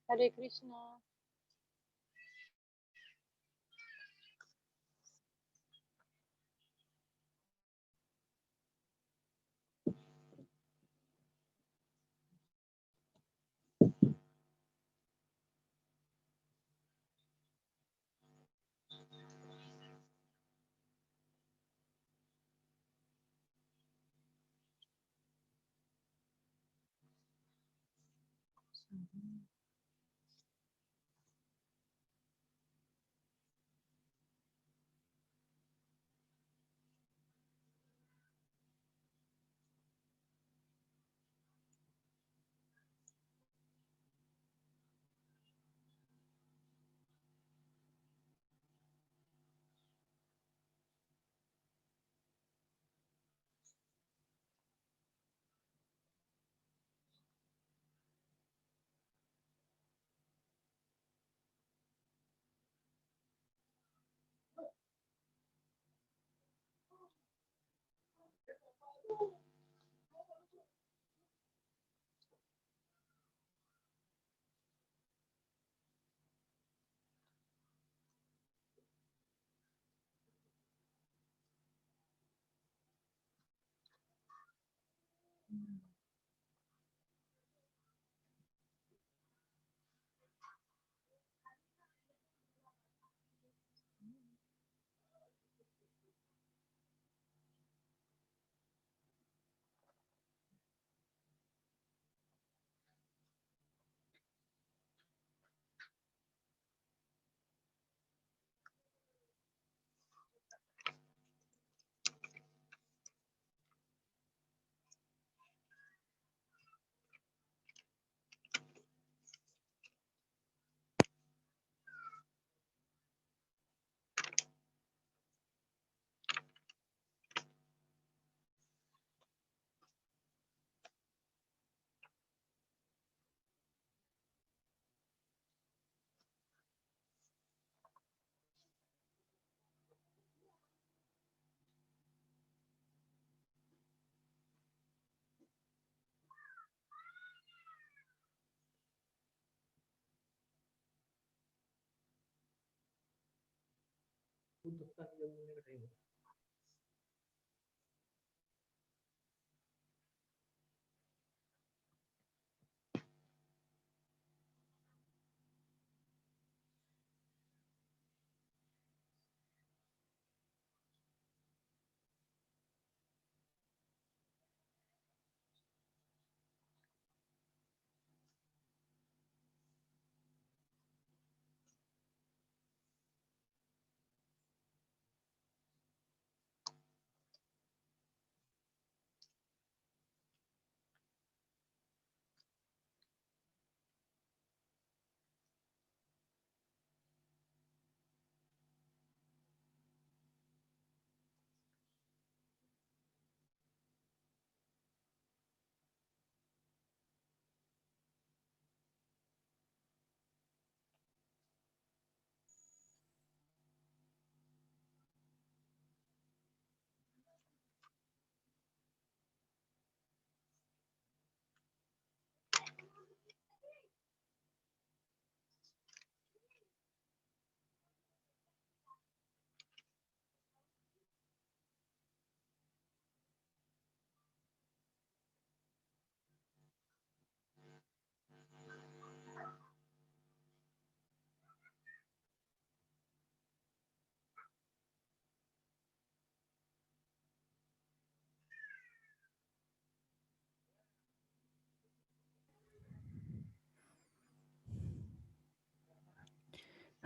Hare Krishna.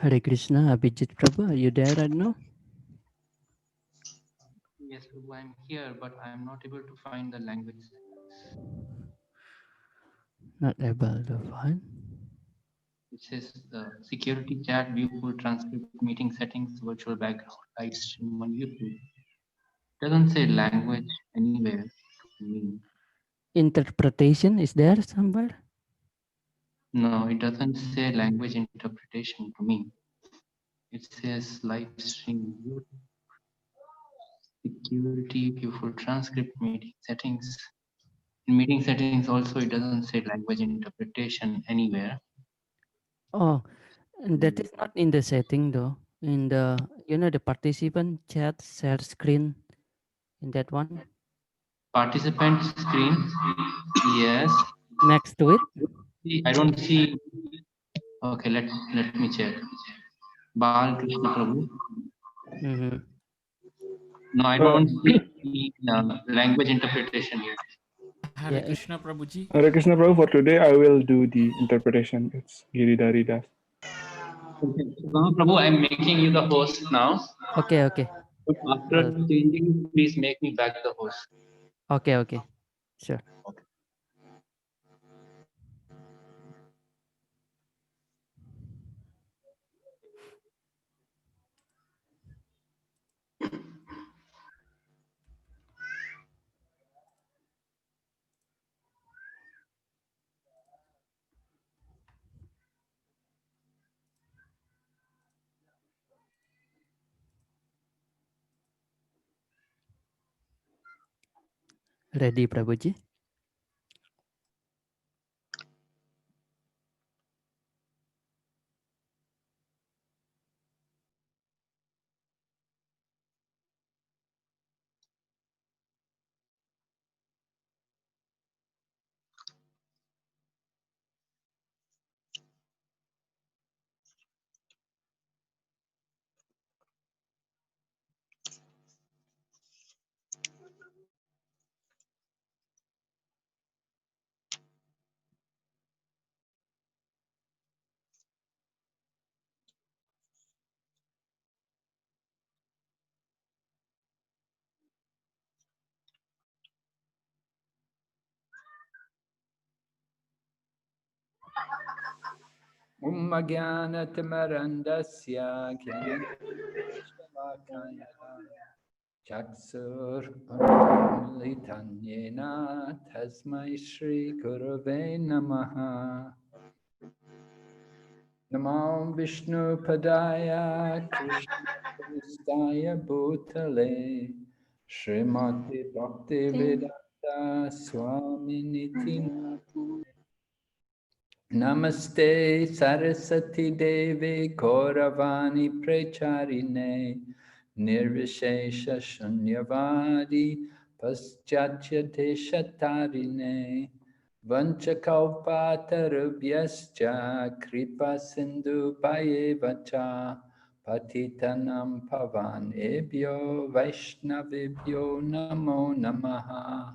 Hare Krishna, Abhijit Prabhu, are you there right now? Yes, Prabhu, I'm here, but I'm not able to find the language settings. Not able to find. It says the security chat, view full transcript, meeting settings, virtual background, live stream on YouTube. Doesn't say language anywhere to me. Interpretation is there somewhere? No, it doesn't say language interpretation to me. It says live stream, view security, view full transcript, meeting settings. In meeting settings also, it doesn't say language interpretation anywhere. Oh, and that is not in the setting though. In the, the participant chat share screen, in that one Participant screen. Yes. next to it. See, I don't see. Okay, let me check. Bal Krishna Prabhu. Mm-hmm. No, I Uh, don't see any language interpretation here. Hare Yeah, Krishna Prabhuji. Hare Krishna Prabhu, for today I will do the interpretation. It's Giridhari Das. Okay. So, Prabhu, I'm making you the host now. okay, okay. After Well, changing, please make me back the host. okay, okay. Sure. Ready, Prabhuji? Ummagyanatamarandasya Gyananjalishalakaya Chaksur Unmilitanyena Tasmai Shri Gurave Namaha Namo Vishnu Padaya Krishna Pristaya Bhutale Srimati Bhakti Vedanta Swami Niti Namaste Saraswati Devi Kauravani Pracharine Nirvishesha Shunyavadi Paschatya Deshatarine Vanchakalpatarubhyascha Kripa Sindhu Bhayevacha Patitanam Pavanebhyo Vaishnavibhyo Namo Namaha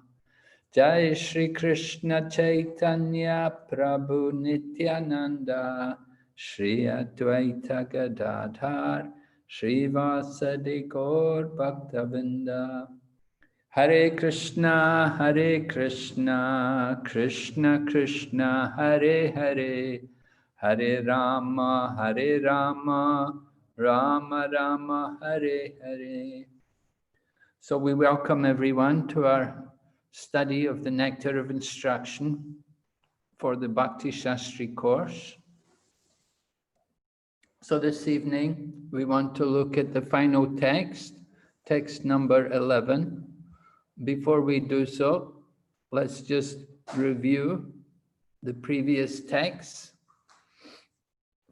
Jai Shri Krishna Chaitanya Prabhu Nityananda Shri Advaita Gadadhar Shri Vasadi Gaur Bhaktavinda Hare Krishna Krishna Krishna Hare Hare Hare Rama Rama Rama Hare Hare. So we welcome everyone to our study of the Nectar of Instruction for the Bhakti Shastri course. So this evening we want to look at the final text, text number 11. Before we do so, let's just review the previous texts.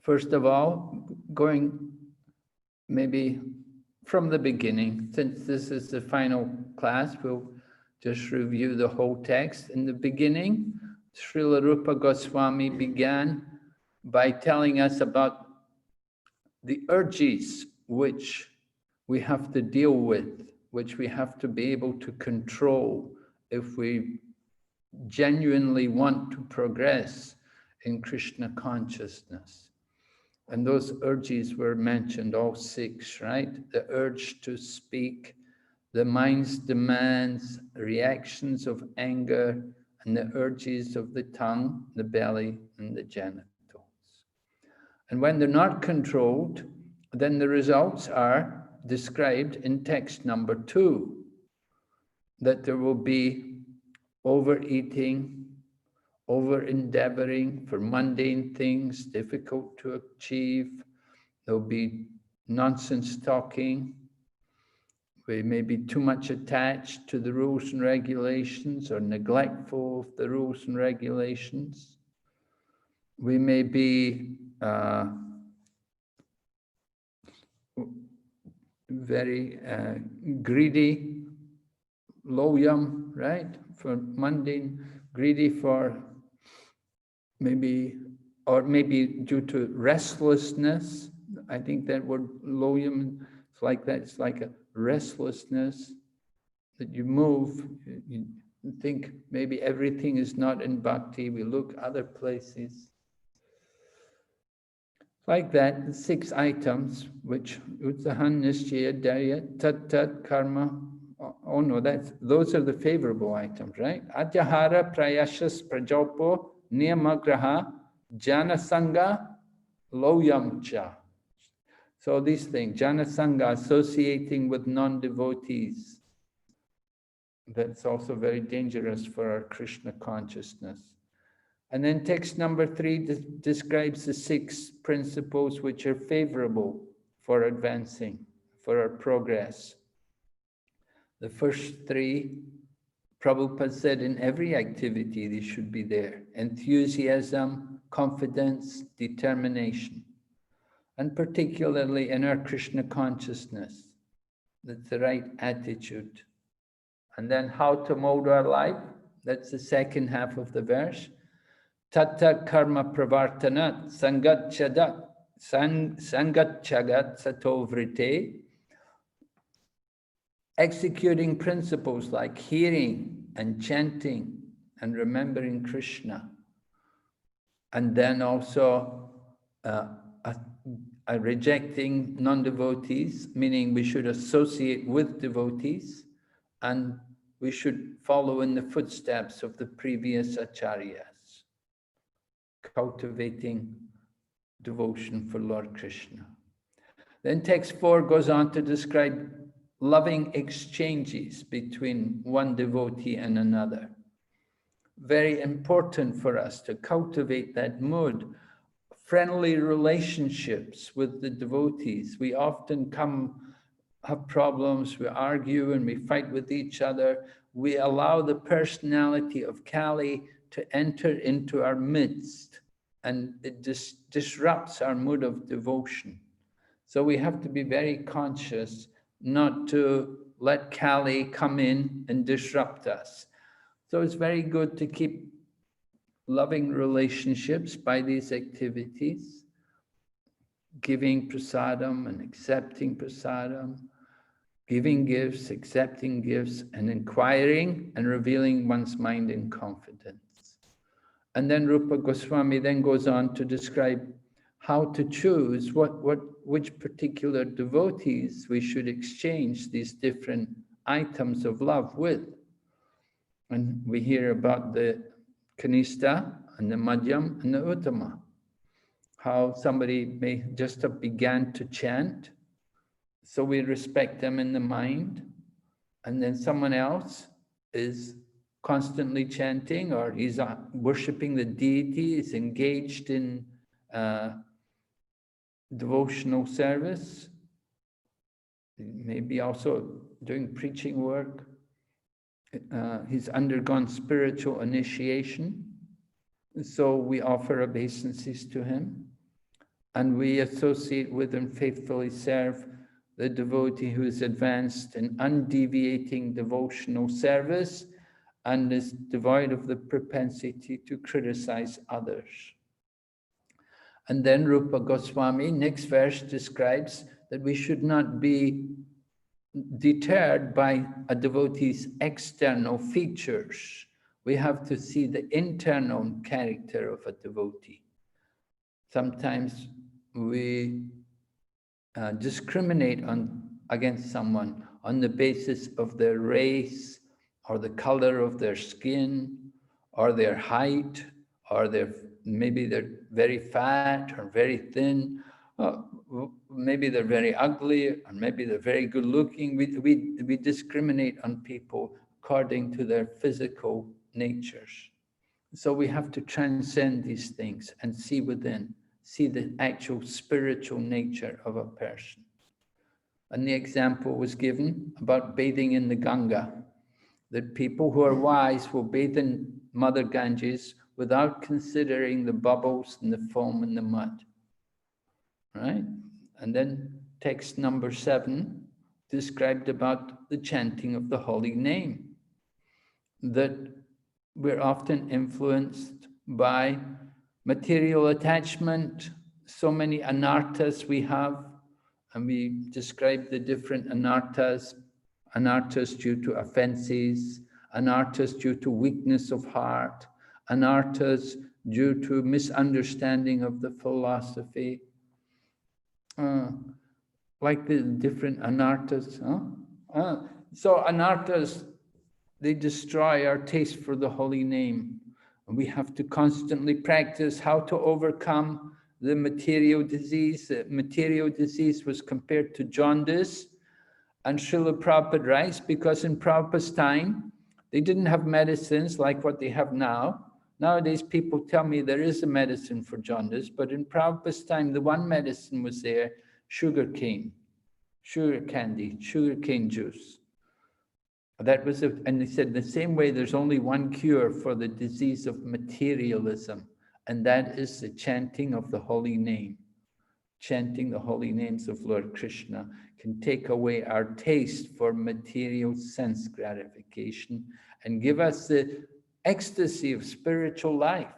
First of all, going maybe from the beginning, since this is the final class, we'll just review the whole text. In the beginning, Srila Rupa Goswami began by telling us about the urges which we have to deal with, which we have to be able to control if we genuinely want to progress in Krishna consciousness. And those urges were mentioned, all six, right? The urge to speak, the mind's demands, reactions of anger, and the urges of the tongue, the belly, and the genitals. And when they're not controlled, then the results are described in text number 2, that there will be overeating, over-endeavoring for mundane things, difficult to achieve. There'll be nonsense talking. We may be too much attached to the rules and regulations or neglectful of the rules and regulations. We may be very greedy, loyam, right? For mundane, greedy for maybe, or maybe due to restlessness. I think that word loyam, it's like that. It's like a restlessness that you move. You think maybe everything is not in bhakti. We look other places. Like that, 6 items, which Utsahan, Nishchaya, Dharya, Tat Tat, Karma. Oh no, those are the favorable items, right? Atyahara, Prayashas, Prajopo, Niyamagraha, Janasanga, Loyamcha. So these things, Janasanga, associating with non-devotees. That's also very dangerous for our Krishna consciousness. And then text number 3 describes the 6 principles which are favorable for advancing, for our progress. The first 3, Prabhupada said in every activity they should be there. Enthusiasm, confidence, determination. And particularly in our Krishna consciousness. That's the right attitude. And then how to mold our life. That's the second half of the verse. Tata karma pravartanat sangatchagat sangatchagat satovrite. Executing principles like hearing and chanting and remembering Krishna. And then also rejecting non-devotees, meaning we should associate with devotees and we should follow in the footsteps of the previous acharyas. Cultivating devotion for Lord Krishna. Then text 4 goes on to describe loving exchanges between one devotee and another. Very important for us to cultivate that mood. Friendly relationships with the devotees. We often have problems, we argue and we fight with each other. We allow the personality of Kali to enter into our midst, and it disrupts our mood of devotion. So we have to be very conscious not to let Kali come in and disrupt us. So it's very good to keep loving relationships by these activities, giving prasadam and accepting prasadam, giving gifts, accepting gifts, and inquiring and revealing one's mind in confidence. And then Rupa Goswami then goes on to describe how to choose which particular devotees we should exchange these different items of love with. And we hear about the Kanishta and the Madhyam and the Uttama. How somebody may just have began to chant, so we respect them in the mind, and then someone else is constantly chanting, or he's worshipping the deity, is engaged in devotional service, maybe also doing preaching work. He's undergone spiritual initiation, so we offer obeisances to him, and we associate with and faithfully serve the devotee who is advanced in undeviating devotional service and is devoid of the propensity to criticize others. And then Rupa Goswami, next verse, describes that we should not be deterred by a devotee's external features. We have to see the internal character of a devotee. Sometimes we discriminate against someone on the basis of their race, or the color of their skin, or their height, or maybe they're very fat or very thin, maybe they're very ugly, or maybe they're very good looking. We discriminate on people according to their physical natures. So we have to transcend these things and see within, see the actual spiritual nature of a person. And the example was given about bathing in the Ganga, that people who are wise will bathe in Mother Ganges without considering the bubbles and the foam and the mud. Right? And then text number 7 described about the chanting of the holy name, that we're often influenced by material attachment, so many anarthas we have, and we describe the different anarthas, anarthas due to offenses, anarthas due to weakness of heart, anarthas due to misunderstanding of the philosophy, like the different anarthas. So anarthas, they destroy our taste for the holy name. And we have to constantly practice how to overcome the material disease. The material disease was compared to jaundice. And Srila Prabhupada writes, because in Prabhupada's time, they didn't have medicines like what they have now. Nowadays, people tell me there is a medicine for jaundice, but in Prabhupada's time, the one medicine was there, sugar cane, sugar candy, sugar cane juice. That was, and they said the same way there's only one cure for the disease of materialism, and that is the chanting of the holy name. Chanting the holy names of Lord Krishna can take away our taste for material sense gratification and give us the ecstasy of spiritual life.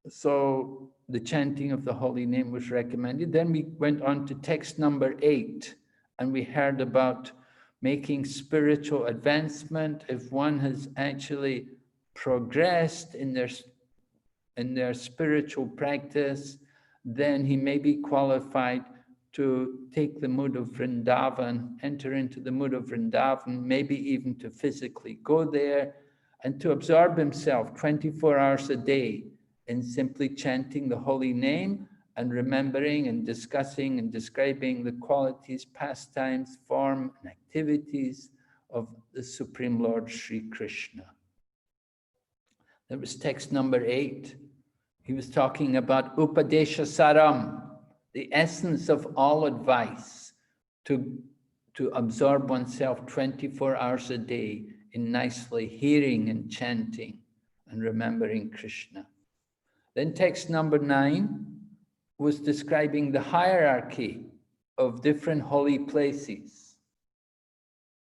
So the chanting of the holy name was recommended. Then we went on to text number 8, and we heard about making spiritual advancement. If one has actually progressed in their spiritual practice, then he may be qualified to take the mood of Vrindavan, enter into the mood of Vrindavan, maybe even to physically go there and to absorb himself 24 hours a day in simply chanting the holy name and remembering and discussing and describing the qualities, pastimes, form, and activities of the Supreme Lord Sri Krishna. That was text number 8. He was talking about Upadesha Saram, the essence of all advice, to absorb oneself 24 hours a day in nicely hearing and chanting and remembering Krishna. Then text number 9 was describing the hierarchy of different holy places.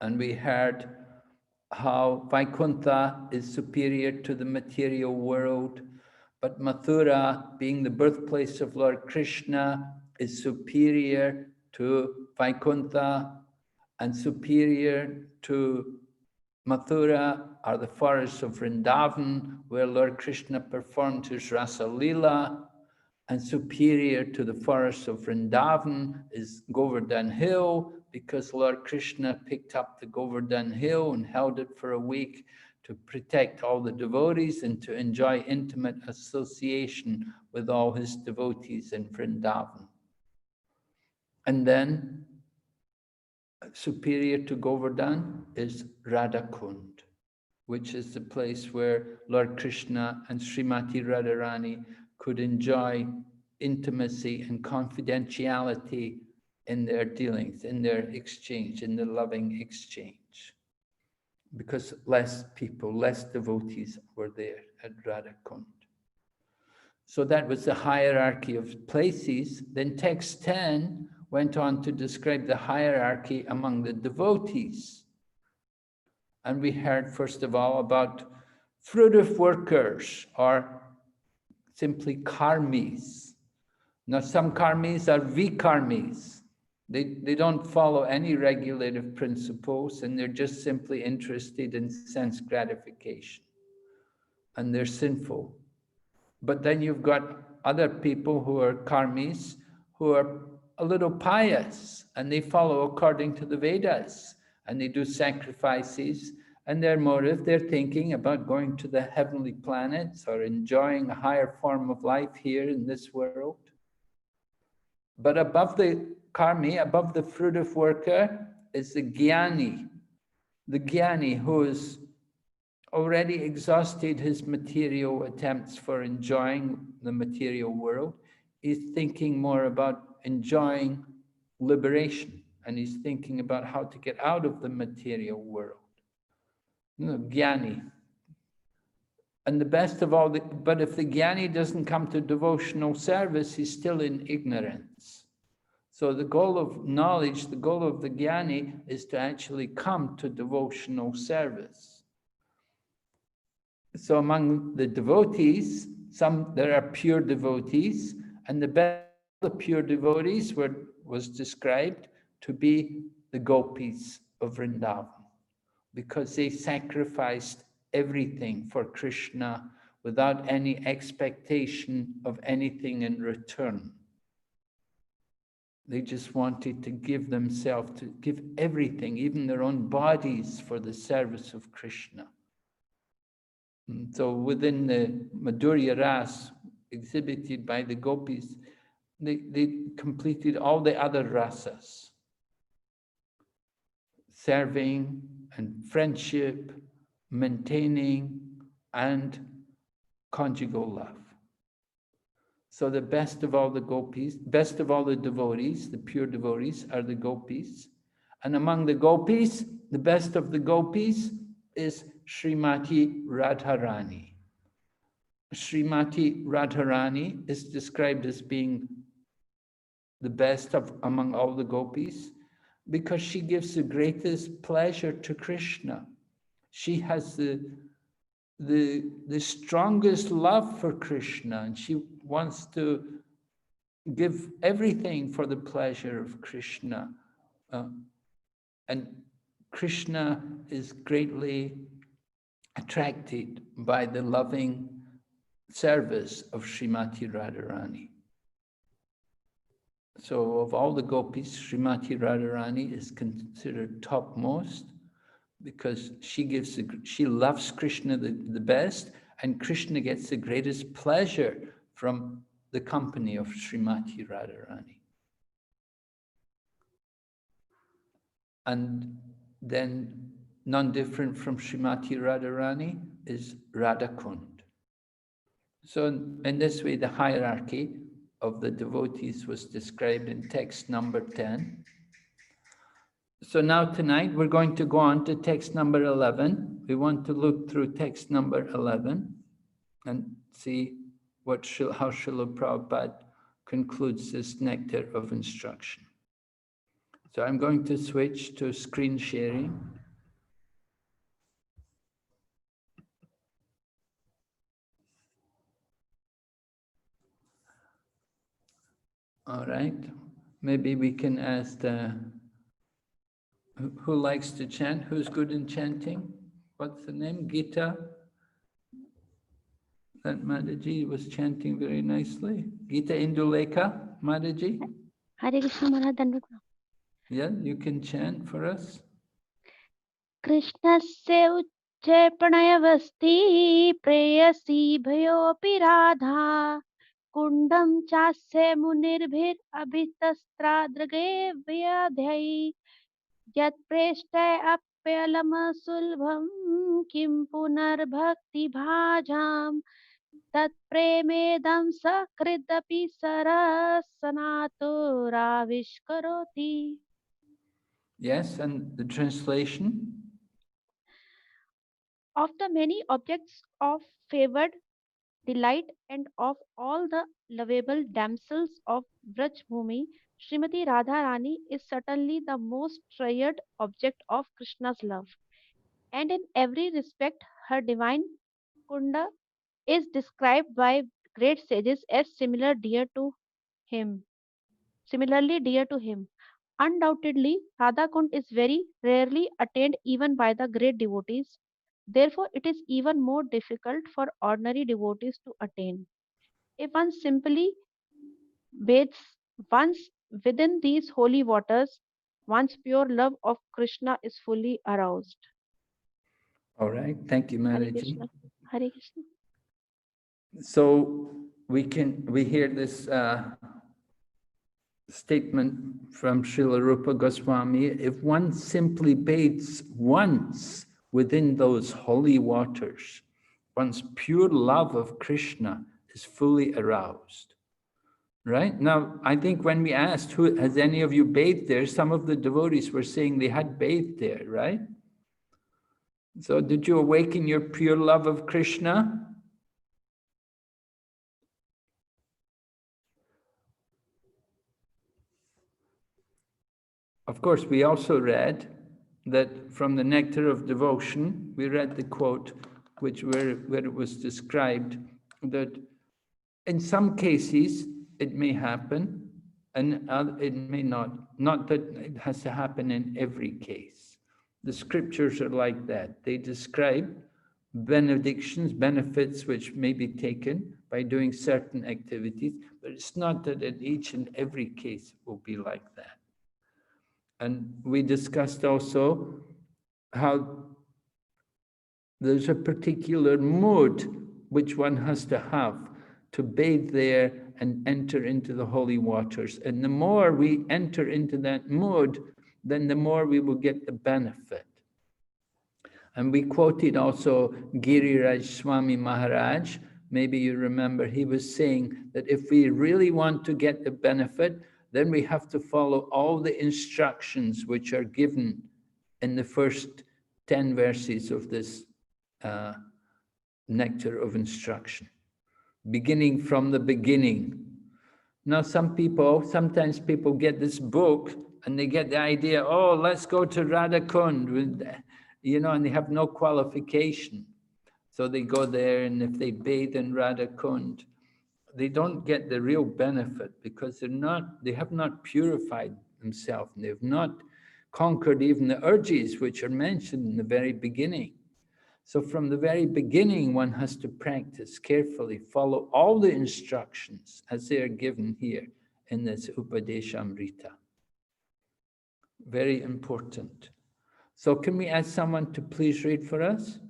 And we heard how Vaikuntha is superior to the material world, but Mathura, being the birthplace of Lord Krishna, is superior to Vaikuntha, and superior to Mathura are the forests of Vrindavan, where Lord Krishna performed his Rasa Leela, and superior to the forests of Vrindavan is Govardhan Hill, because Lord Krishna picked up the Govardhan Hill and held it for a week to protect all the devotees and to enjoy intimate association with all his devotees in Vrindavan. And then, superior to Govardhan is Radhakund, which is the place where Lord Krishna and Srimati Radharani could enjoy intimacy and confidentiality in their dealings, in their exchange, in the loving exchange. Because less people, less devotees were there at Radhakund. So that was the hierarchy of places. Then text 10 went on to describe the hierarchy among the devotees. And we heard, first of all, about fruitive workers, or simply karmis. Now, some karmis are vikarmis. They don't follow any regulative principles, and they're just simply interested in sense gratification. And they're sinful. But then you've got other people who are karmis, who are a little pious, and they follow according to the Vedas, and they do sacrifices, and their motive, they're thinking about going to the heavenly planets or enjoying a higher form of life here in this world. But above the karmi, above the fruitive worker, is the jnani who has already exhausted his material attempts for enjoying the material world. He's thinking more about enjoying liberation, and he's thinking about how to get out of the material world. Jnani. And the best of all, but if the jnani doesn't come to devotional service, he's still in ignorance. So the goal of knowledge, the goal of the jnani is to actually come to devotional service. So among the devotees, there are pure devotees, and the best of the pure devotees was described to be the gopis of Vrindavan, because they sacrificed everything for Krishna without any expectation of anything in return. They just wanted to give themselves, to give everything, even their own bodies, for the service of Krishna. And so within the Madhurya Ras exhibited by the gopis, they completed all the other rasas. Serving and friendship, maintaining, and conjugal love. So the best of all the gopis, best of all the devotees, the pure devotees, are the gopis. And among the gopis, the best of the gopis is Srimati Radharani. Srimati Radharani is described as being the best of among all the gopis because she gives the greatest pleasure to Krishna. She has the strongest love for Krishna, and she wants to give everything for the pleasure of Krishna. And Krishna is greatly attracted by the loving service of Srimati Radharani. So of all the gopis, Srimati Radharani is considered topmost because she loves Krishna the best, and Krishna gets the greatest pleasure from the company of Srimati Radharani. And then, non-different from Srimati Radharani is Radhakund. So in this way, the hierarchy of the devotees was described in text number 10. So now tonight we're going to go on to text number 11. We want to look through text number 11 and see how Srila Prabhupada concludes this nectar of instruction. So I'm going to switch to screen sharing. All right, maybe we can ask who likes to chant? Who's good in chanting? What's the name? Gita? That Mataji was chanting very nicely. Gita Indulekha, Mataji? Hare Krishna Maharaj Dandavat. Yeah, you can chant for us. कृष्णस्य उच्चे प्रणयवस्ति प्रेयसी भयोऽपि राधा कुण्डं चास्य मुनिर्भिरभितस्त्रादृगे व्यधै यत्प्रेष्टयप्यलमसुलभं किं पुनर्भक्तिभाजां तत्प्रेमेदं सकृदपि सरसनातुराविष्करोति. Yes, and the translation? Of the many objects of favored delight and of all the lovable damsels of Vrajbhumi, Srimati Radharani is certainly the most treasured object of Krishna's love. And in every respect, her divine Kunda is described by great sages as similarly dear to him. Undoubtedly, Radha Kund is very rarely attained even by the great devotees. Therefore, it is even more difficult for ordinary devotees to attain. If one simply bathes once within these holy waters, one's pure love of Krishna is fully aroused. All right, thank you, Hare Mataji. Krishna. Hare Krishna. So we hear this statement from Srila Rupa Goswami: if one simply bathes once within those holy waters, one's pure love of Krishna is fully aroused. Right? Now, I think when we asked, has any of you bathed there? Some of the devotees were saying they had bathed there, right? So did you awaken your pure love of Krishna? Of course, we also read that from the Nectar of Devotion, we read the quote where it was described that in some cases it may happen and it may not that it has to happen in every case. The scriptures are like that. They describe benedictions, benefits which may be taken by doing certain activities, but it's not that in each and every case will be like that. And we discussed also how there's a particular mode which one has to have to bathe there and enter into the holy waters. And the more we enter into that mode, then the more we will get the benefit. And we quoted also Giriraj Swami Maharaj. Maybe you remember, he was saying that if we really want to get the benefit, then we have to follow all the instructions which are given in the first 10 verses of this nectar of instruction, beginning from the beginning. Now, sometimes people get this book and they get the idea, oh, let's go to Radhakund, and they have no qualification. So they go there, and if they bathe in Radhakund, they don't get the real benefit because they have not purified themselves. They have not conquered even the urges which are mentioned in the very beginning. So from the very beginning, one has to practice carefully, follow all the instructions as they are given here in this Upadeshamrita. Very important. So can we ask someone to please read for us?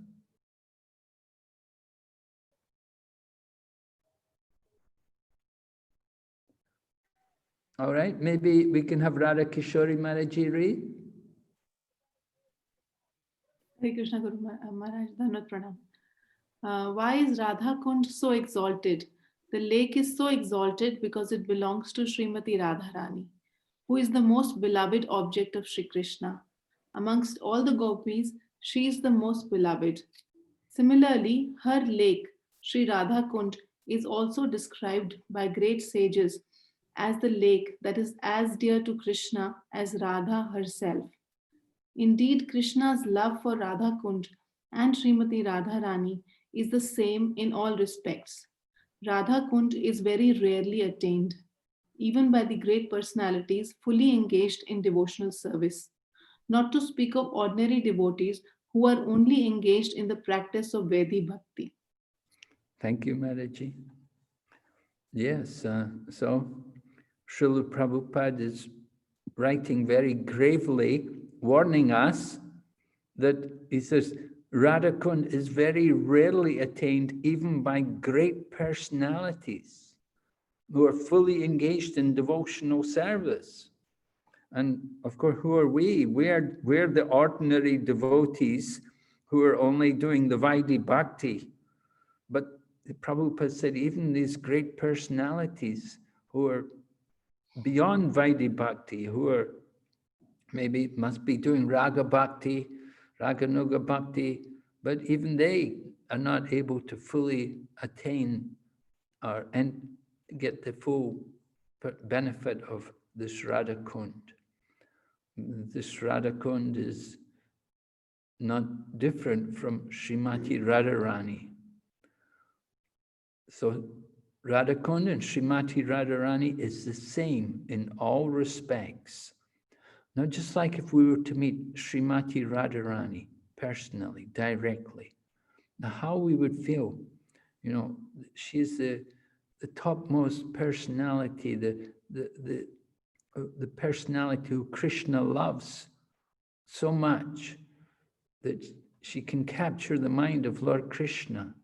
All right, maybe we can have Radha Kishori Maharaji read. Hare Krishna Guru Maharaj, Dhanvat Pranam. Why is Radha Kund so exalted? The lake is so exalted because it belongs to Srimati Radharani, who is the most beloved object of Sri Krishna. Amongst all the gopis, she is the most beloved. Similarly, her lake, Sri Radha Kund, is also described by great sages as the lake that is as dear to Krishna as Radha herself. Indeed, Krishna's love for Radha Kund and Srimati Radharani is the same in all respects. Radha Kund is very rarely attained, even by the great personalities fully engaged in devotional service, not to speak of ordinary devotees who are only engaged in the practice of Vedi Bhakti. Thank you, Maharaji. Yes, so Srila Prabhupada is writing very gravely, warning us that he says, Radhakund is very rarely attained even by great personalities who are fully engaged in devotional service. And of course, who are we? We're the ordinary devotees who are only doing the Vaidhi Bhakti. But Prabhupada said even these great personalities who are beyond Vaidhi Bhakti, who are maybe must be doing Raga Bhakti, Raganuga Bhakti, but even they are not able to fully attain and get the full benefit of this Radha Kund. This Radha Kund is not different from Srimati Radharani. So Radha Kund and Srimati Radharani is the same in all respects. Now, just like if we were to meet Srimati Radharani personally, directly, now how we would feel, she's the topmost personality, the personality who Krishna loves so much that she can capture the mind of Lord Krishna.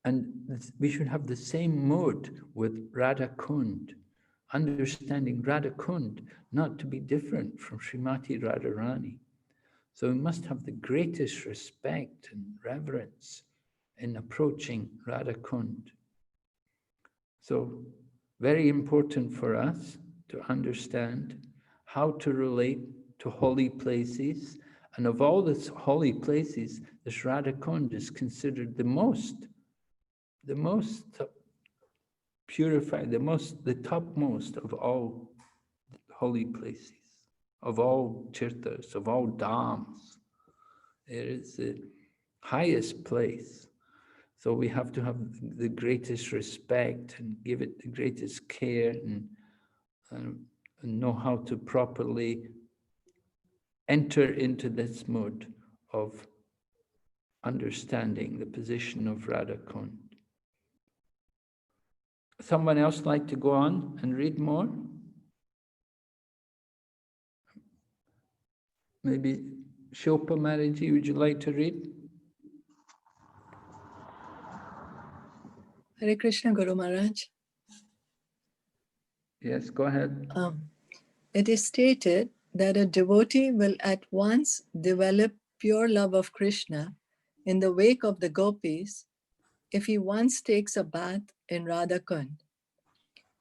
And we should have the same mood with Radha Kund, understanding Radha Kund not to be different from Srimati Radharani. So we must have the greatest respect and reverence in approaching Radha Kund. So very important for us to understand how to relate to holy places. And of all the holy places, this Radha Kund is considered the most purified, the topmost of all holy places. of all tirthas, of all dhams. It is the highest place. So we have to have the greatest respect and give it the greatest care and know how to properly enter into this mode of understanding the position of Radha Kund. Someone else like to go on and read more? Maybe Shilpa Maraji, would you like to read? Hare Krishna, Guru Maharaj. Yes, go ahead. It is stated that a devotee will at once develop pure love of Krishna in the wake of the gopis if he once takes a bath in Radha Kund.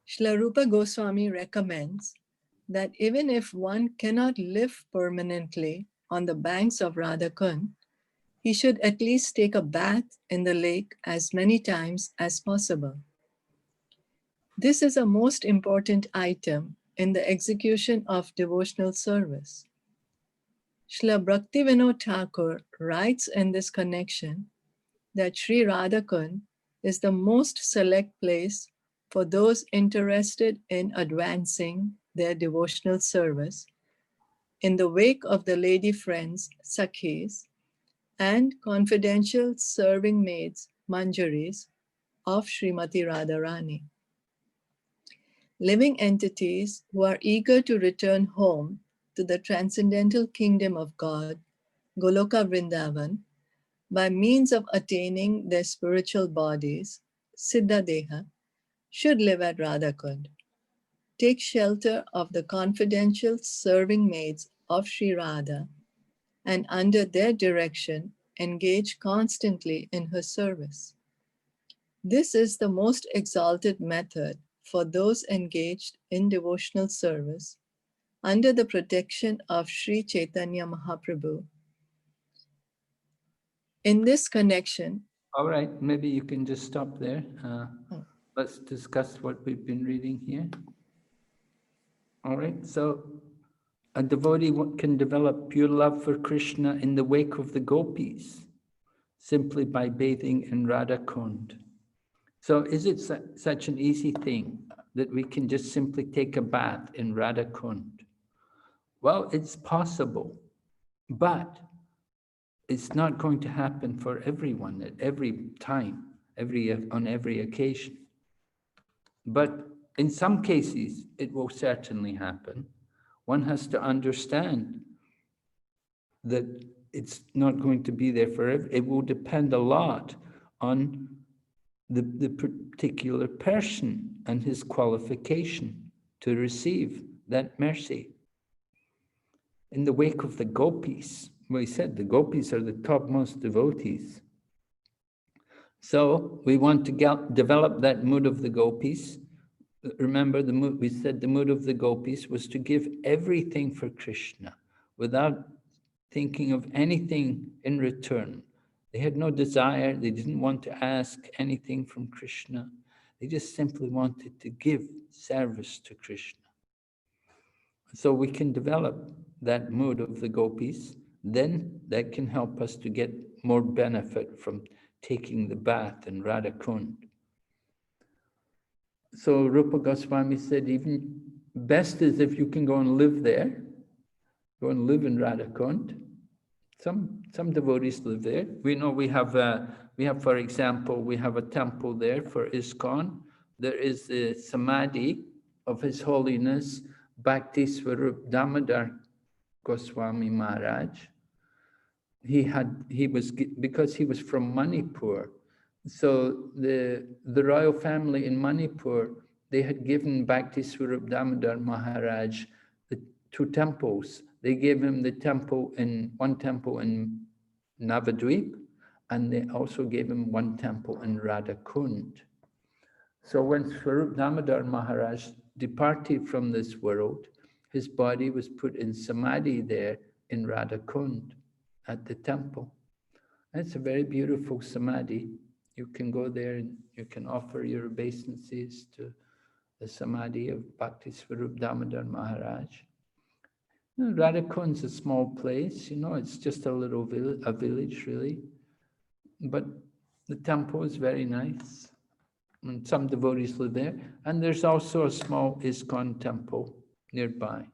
Srila Rupa Goswami recommends that even if one cannot live permanently on the banks of Radha Kund, he should at least take a bath in the lake as many times as possible. This is a most important item in the execution of devotional service. Srila Bhaktivinoda Thakur writes in this connection that Sri Radhakund is the most select place for those interested in advancing their devotional service in the wake of the lady friends, Sakhis, and confidential serving maids, Manjaris, of Srimati Radharani. Living entities who are eager to return home to the transcendental kingdom of God, Goloka Vrindavan, by means of attaining their spiritual bodies, Siddha Deha, should live at Radhakund, take shelter of the confidential serving maids of Sri Radha, and under their direction, engage constantly in her service. This is the most exalted method for those engaged in devotional service under the protection of Sri Chaitanya Mahaprabhu. In this connection, All right, maybe you can just stop there. Let's discuss what we've been reading here. All right, so a devotee can develop pure love for Krishna in the wake of the gopis, simply by bathing in Radha Kund. So is it such an easy thing that we can just simply take a bath in Radha Kund? Well, it's possible, but it's not going to happen for everyone at every time, on every occasion. But in some cases, it will certainly happen. One has to understand that it's not going to be there forever. It will depend a lot on the particular person and his qualification to receive that mercy. In the wake of the gopis, we said the gopis are the topmost devotees. So we want to develop that mood of the gopis. Remember, we said the mood of the gopis was to give everything for Krishna without thinking of anything in return. They had no desire, they didn't want to ask anything from Krishna. They just simply wanted to give service to Krishna. So we can develop that mood of the gopis, then that can help us to get more benefit from taking the bath in Radha Kund. So Rupa Goswami said, even best is if you can go and live there, go and live in Radha Kund. Some devotees live there. We know we have, for example, we have a temple there for ISKCON. There is the Samadhi of His Holiness Bhakti Swarup Damodar Goswami Maharaj. Because he was from Manipur. So the royal family in Manipur, they had given Bhakti Swarup Damodar Maharaj the 2 temples. They gave him one temple in Navadvip, and they also gave him one temple in Radha Kund. So when Swarup Damodar Maharaj departed from this world, his body was put in Samadhi there in Radha Kund at the temple. It's a very beautiful Samadhi. You can go there and you can offer your obeisances to the Samadhi of Bhakti Swarup Damodar Maharaj. Radhakund's a small place, it's just a little village really, but the temple is very nice. And some devotees live there. And there's also a small ISKCON temple nearby.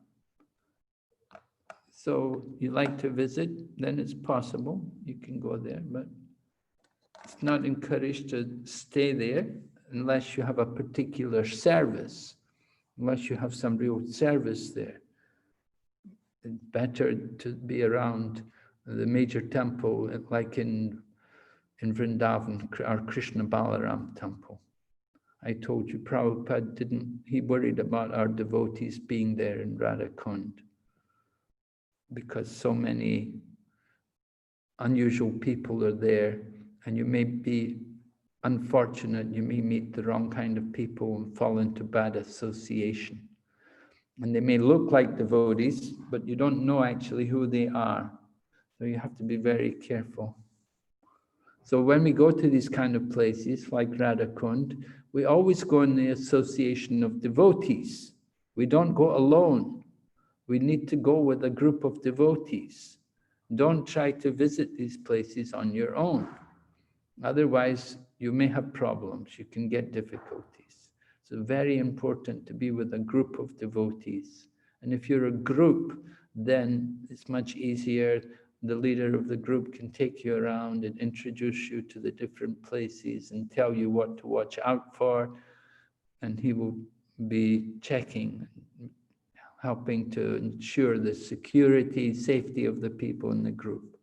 So you like to visit, then it's possible. You can go there, but it's not encouraged to stay there unless you have a particular service, unless you have some real service there. It's better to be around the major temple, like in Vrindavan, our Krishna Balaram temple. I told you, Prabhupada he worried about our devotees being there in Radhakund because so many unusual people are there, and you may be unfortunate, you may meet the wrong kind of people and fall into bad association. And they may look like devotees, but you don't know actually who they are. So you have to be very careful. So when we go to these kind of places like Radhakund, we always go in the association of devotees. We don't go alone. We need to go with a group of devotees. Don't try to visit these places on your own. Otherwise, you may have problems. You can get difficulties. So very important to be with a group of devotees. And if you're a group, then it's much easier. The leader of the group can take you around and introduce you to the different places and tell you what to watch out for. And he will be checking, helping to ensure the security, safety of the people in the group.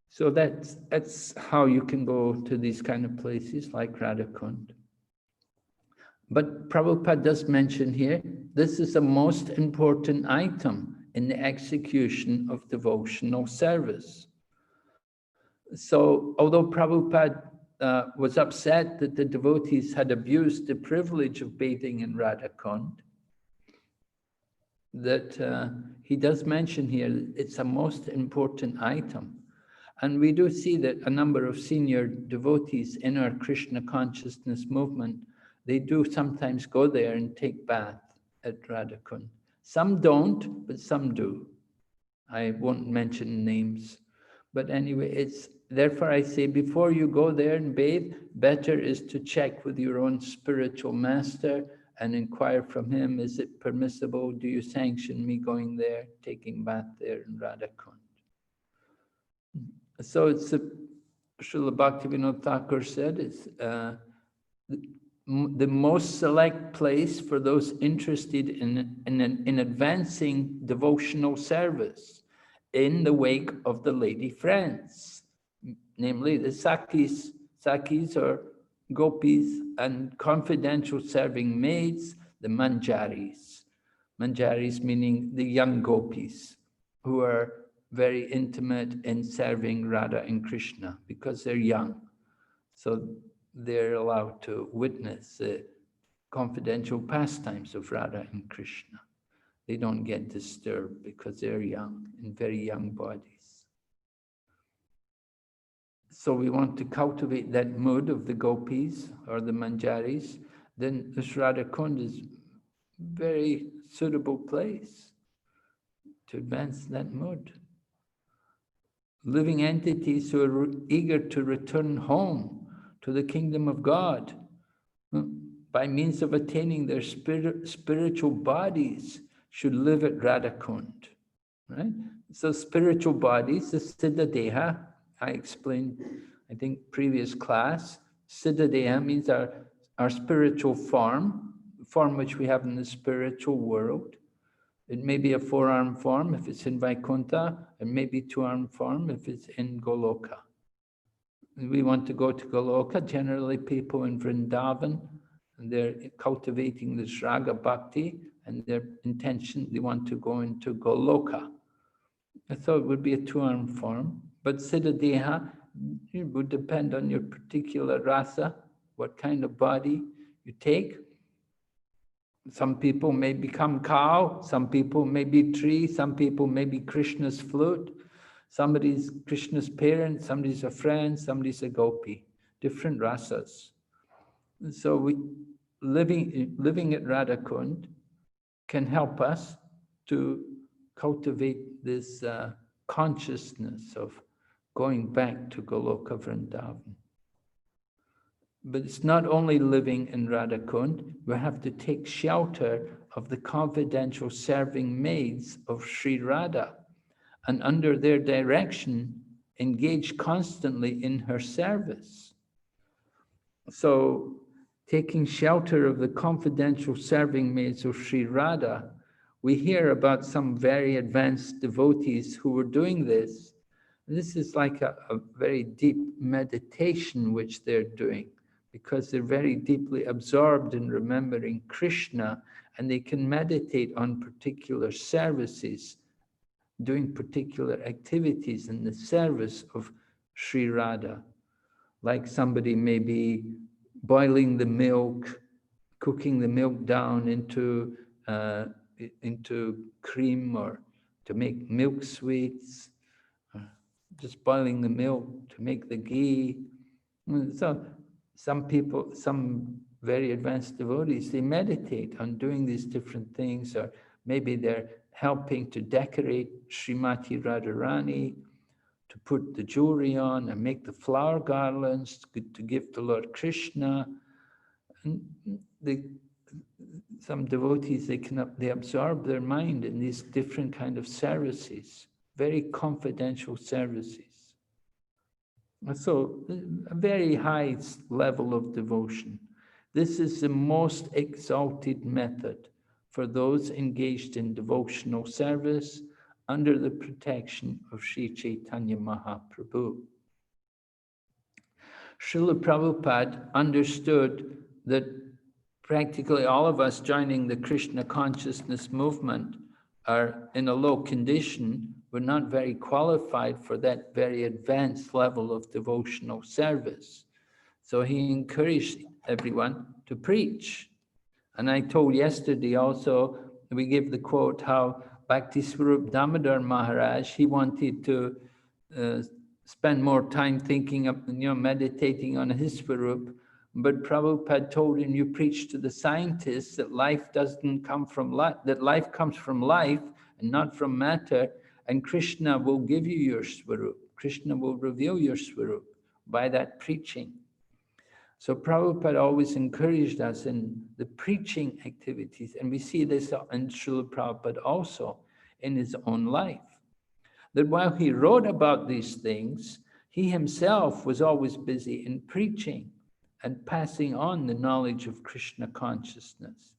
So that's how you can go to these kind of places like Radhakund. But Prabhupada does mention here, this is the most important item in the execution of devotional service. So although Prabhupada was upset that the devotees had abused the privilege of bathing in Radhakund, that he does mention here, it's a most important item. And we do see that a number of senior devotees in our Krishna consciousness movement, they do sometimes go there and take bath at Radhakund. Some don't, but some do. I won't mention names. But anyway, therefore I say, before you go there and bathe, better is to check with your own spiritual master and inquire from him, is it permissible? Do you sanction me going there, taking bath there in Radhakund? So it's Srila Bhaktivinoda Thakur said, it's the most select place for those interested in advancing devotional service in the wake of the lady friends, namely the Sakis or gopis, and confidential serving maids, the manjaris. Manjaris meaning the young gopis who are very intimate in serving Radha and Krishna because they're young. So they're allowed to witness the confidential pastimes of Radha and Krishna. They don't get disturbed because they're young, in very young bodies. So we want to cultivate that mood of the gopis or the manjaris. Then the Radhakund is a very suitable place to advance that mood. Living entities who are eager to return home to the kingdom of God by means of attaining their spiritual bodies should live at Radhakund, right? So spiritual bodies, the Siddha Deha, I explained, I think, previous class. Siddha Deha means our spiritual form, the form which we have in the spiritual world. It may be a four-arm form if it's in Vaikuntha, and maybe two-arm form if it's in Goloka. We want to go to Goloka. Generally, people in Vrindavan, they're cultivating this Raga Bhakti, and their intention, they want to go into Goloka. I thought it would be a two-arm form, but Siddha Deha, it would depend on your particular rasa, what kind of body you take. Some people may become cow, some people may be tree, some people may be Krishna's flute, somebody's Krishna's parent, somebody's a friend, somebody's a gopi, different rasas. And so living at Radhakund can help us to cultivate this consciousness of going back to Goloka Vrindavan. But it's not only living in Radhakund, we have to take shelter of the confidential serving maids of Sri Radha, and under their direction, engage constantly in her service. So, taking shelter of the confidential serving maids of Sri Radha, we hear about some very advanced devotees who were doing this. This is like a very deep meditation which they're doing, because they're very deeply absorbed in remembering Krishna, and they can meditate on particular services, doing particular activities in the service of Sri Radha. Like somebody may be boiling the milk, cooking the milk down into cream, or to make milk sweets, just boiling the milk to make the ghee. So some people, some very advanced devotees, they meditate on doing these different things, or maybe they're helping to decorate Srimati Radharani, to put the jewelry on and make the flower garlands to give to Lord Krishna. And some devotees, they absorb their mind in these different kind of services, very confidential services. So a very high level of devotion. This is the most exalted method for those engaged in devotional service under the protection of Sri Chaitanya Mahaprabhu. Srila Prabhupada understood that practically all of us joining the Krishna consciousness movement are in a low condition. We're not very qualified for that very advanced level of devotional service. So he encouraged everyone to preach. And I told yesterday also, we gave the quote how Bhakti Swarup Damodar Maharaj, he wanted to spend more time thinking of, meditating on his Swarup, but Prabhupada told him, you preach to the scientists that life doesn't come from life, that life comes from life and not from matter, and Krishna will give you your Swarup. Krishna will reveal your Swarup by that preaching. So Prabhupada always encouraged us in the preaching activities, and we see this in Srila Prabhupada also in his own life. That while he wrote about these things, he himself was always busy in preaching and passing on the knowledge of Krishna consciousness.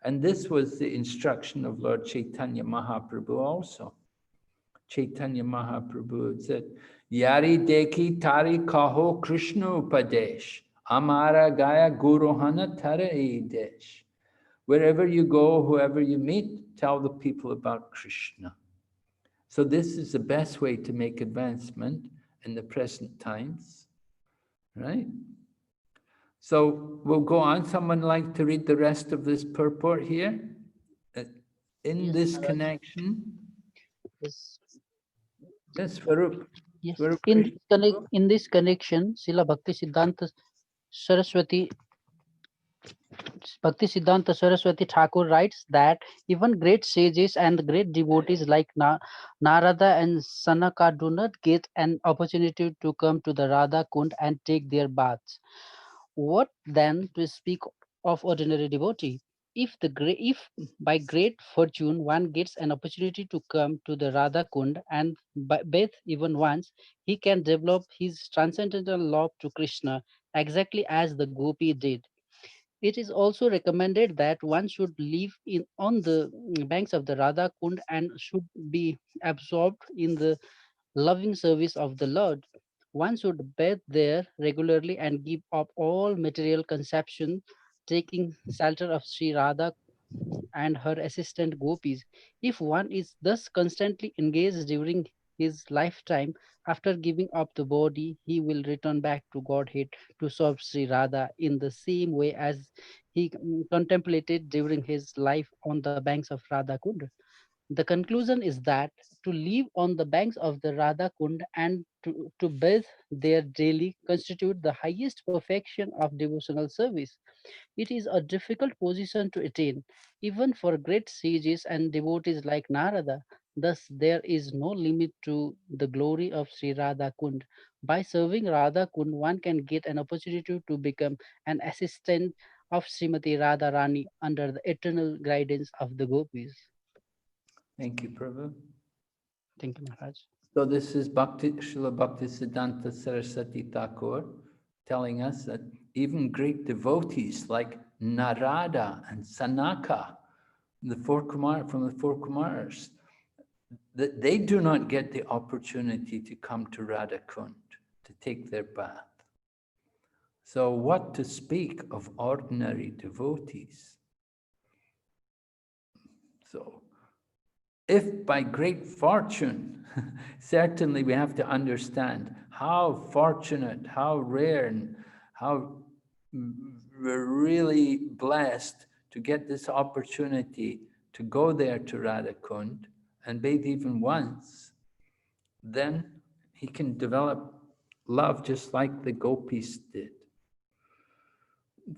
And this was the instruction of Lord Chaitanya Mahaprabhu also. Chaitanya Mahaprabhu said, Yari deki tari kaho Krishna upadesh, amara gaya guruhana tara desh. Wherever you go, whoever you meet, tell the people about Krishna. So this is the best way to make advancement in the present times, right? So we'll go on. Someone like to read the rest of this purport here? In this connection. Yes. Yes, Swarup. Yes. Swarup In this connection, Srila Bhakti Siddhanta Saraswati Thakur writes that even great sages and great devotees like Narada and Sanaka do not get an opportunity to come to the Radha Kund and take their baths. What then to speak of ordinary devotee? If by great fortune one gets an opportunity to come to the Radha Kund and bathe even once, he can develop his transcendental love to Krishna exactly as the gopi did. It is also recommended that one should live on the banks of the Radha Kund and should be absorbed in the loving service of the Lord. One should bathe there regularly and give up all material consumption, taking shelter of Sri Radha and her assistant gopis. If one is thus constantly engaged during his lifetime, after giving up the body, he will return back to Godhead to serve Sri Radha in the same way as he contemplated during his life on the banks of Radha Kund. The conclusion is that to live on the banks of the Radha Kund and to bathe there daily constitute the highest perfection of devotional service. It is a difficult position to attain, even for great sages and devotees like Narada. Thus, there is no limit to the glory of Sri Radha Kund. By serving Radha Kund, one can get an opportunity to become an assistant of Srimati Radharani under the eternal guidance of the gopis. Thank you, Prabhu. Thank you, Maharaj. So this is Srila Bhakti Siddhanta Saraswati Thakur telling us that even great devotees like Narada and Sanaka, from the four Kumaras, that they do not get the opportunity to come to Radhakund to take their bath. So what to speak of ordinary devotees? So if by great fortune, certainly we have to understand how fortunate, how rare, and how we're really blessed to get this opportunity to go there to Radhakund and bathe even once, then he can develop love just like the gopis did.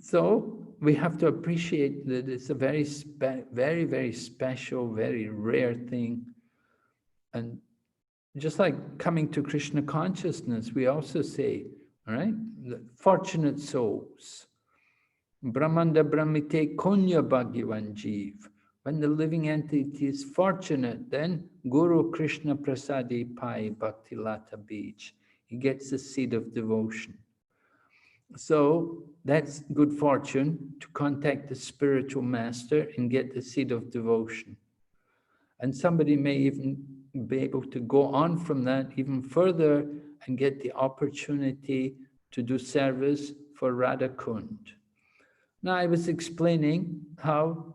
So we have to appreciate that it's a very, very special, very rare thing. And just like coming to Krishna consciousness, we also say, all right, the fortunate souls. Brahmanda Brahmite Konya Bhagyavan Jeev. When the living entity is fortunate, then Guru Krishna Prasadi Pai Bhakti Lata Beach. He gets the seed of devotion. So that's good fortune to contact the spiritual master and get the seed of devotion. And somebody may even be able to go on from that even further and get the opportunity to do service for Radhakund. Now I was explaining how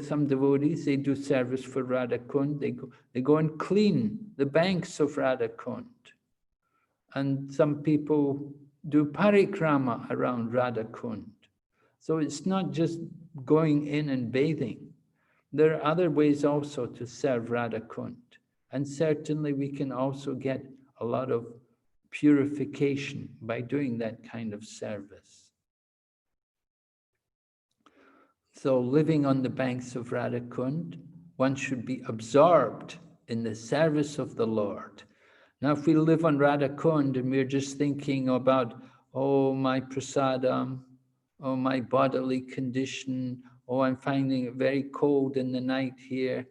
some devotees, they do service for Radhakund. They go and clean the banks of Radhakund. And some people do parikrama around Radhakund. So it's not just going in and bathing. There are other ways also to serve Radhakund. And certainly we can also get a lot of purification by doing that kind of service. So living on the banks of Radhakund, one should be absorbed in the service of the Lord. Now, if we live on Radhakund and we're just thinking about, oh, my prasadam, oh, my bodily condition, oh, I'm finding it very cold in the night here.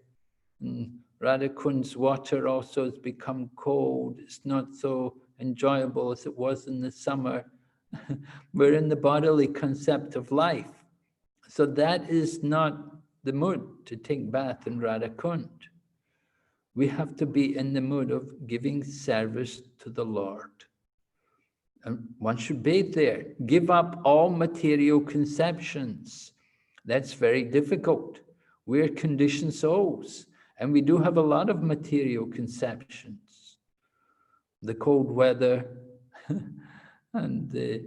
And Radhakund's water also has become cold. It's not so enjoyable as it was in the summer. We're in the bodily concept of life. So that is not the mood to take bath in Radhakund. We have to be in the mood of giving service to the Lord. And one should bathe there. Give up all material conceptions. That's very difficult. We're conditioned souls, and we do have a lot of material conceptions. The cold weather and the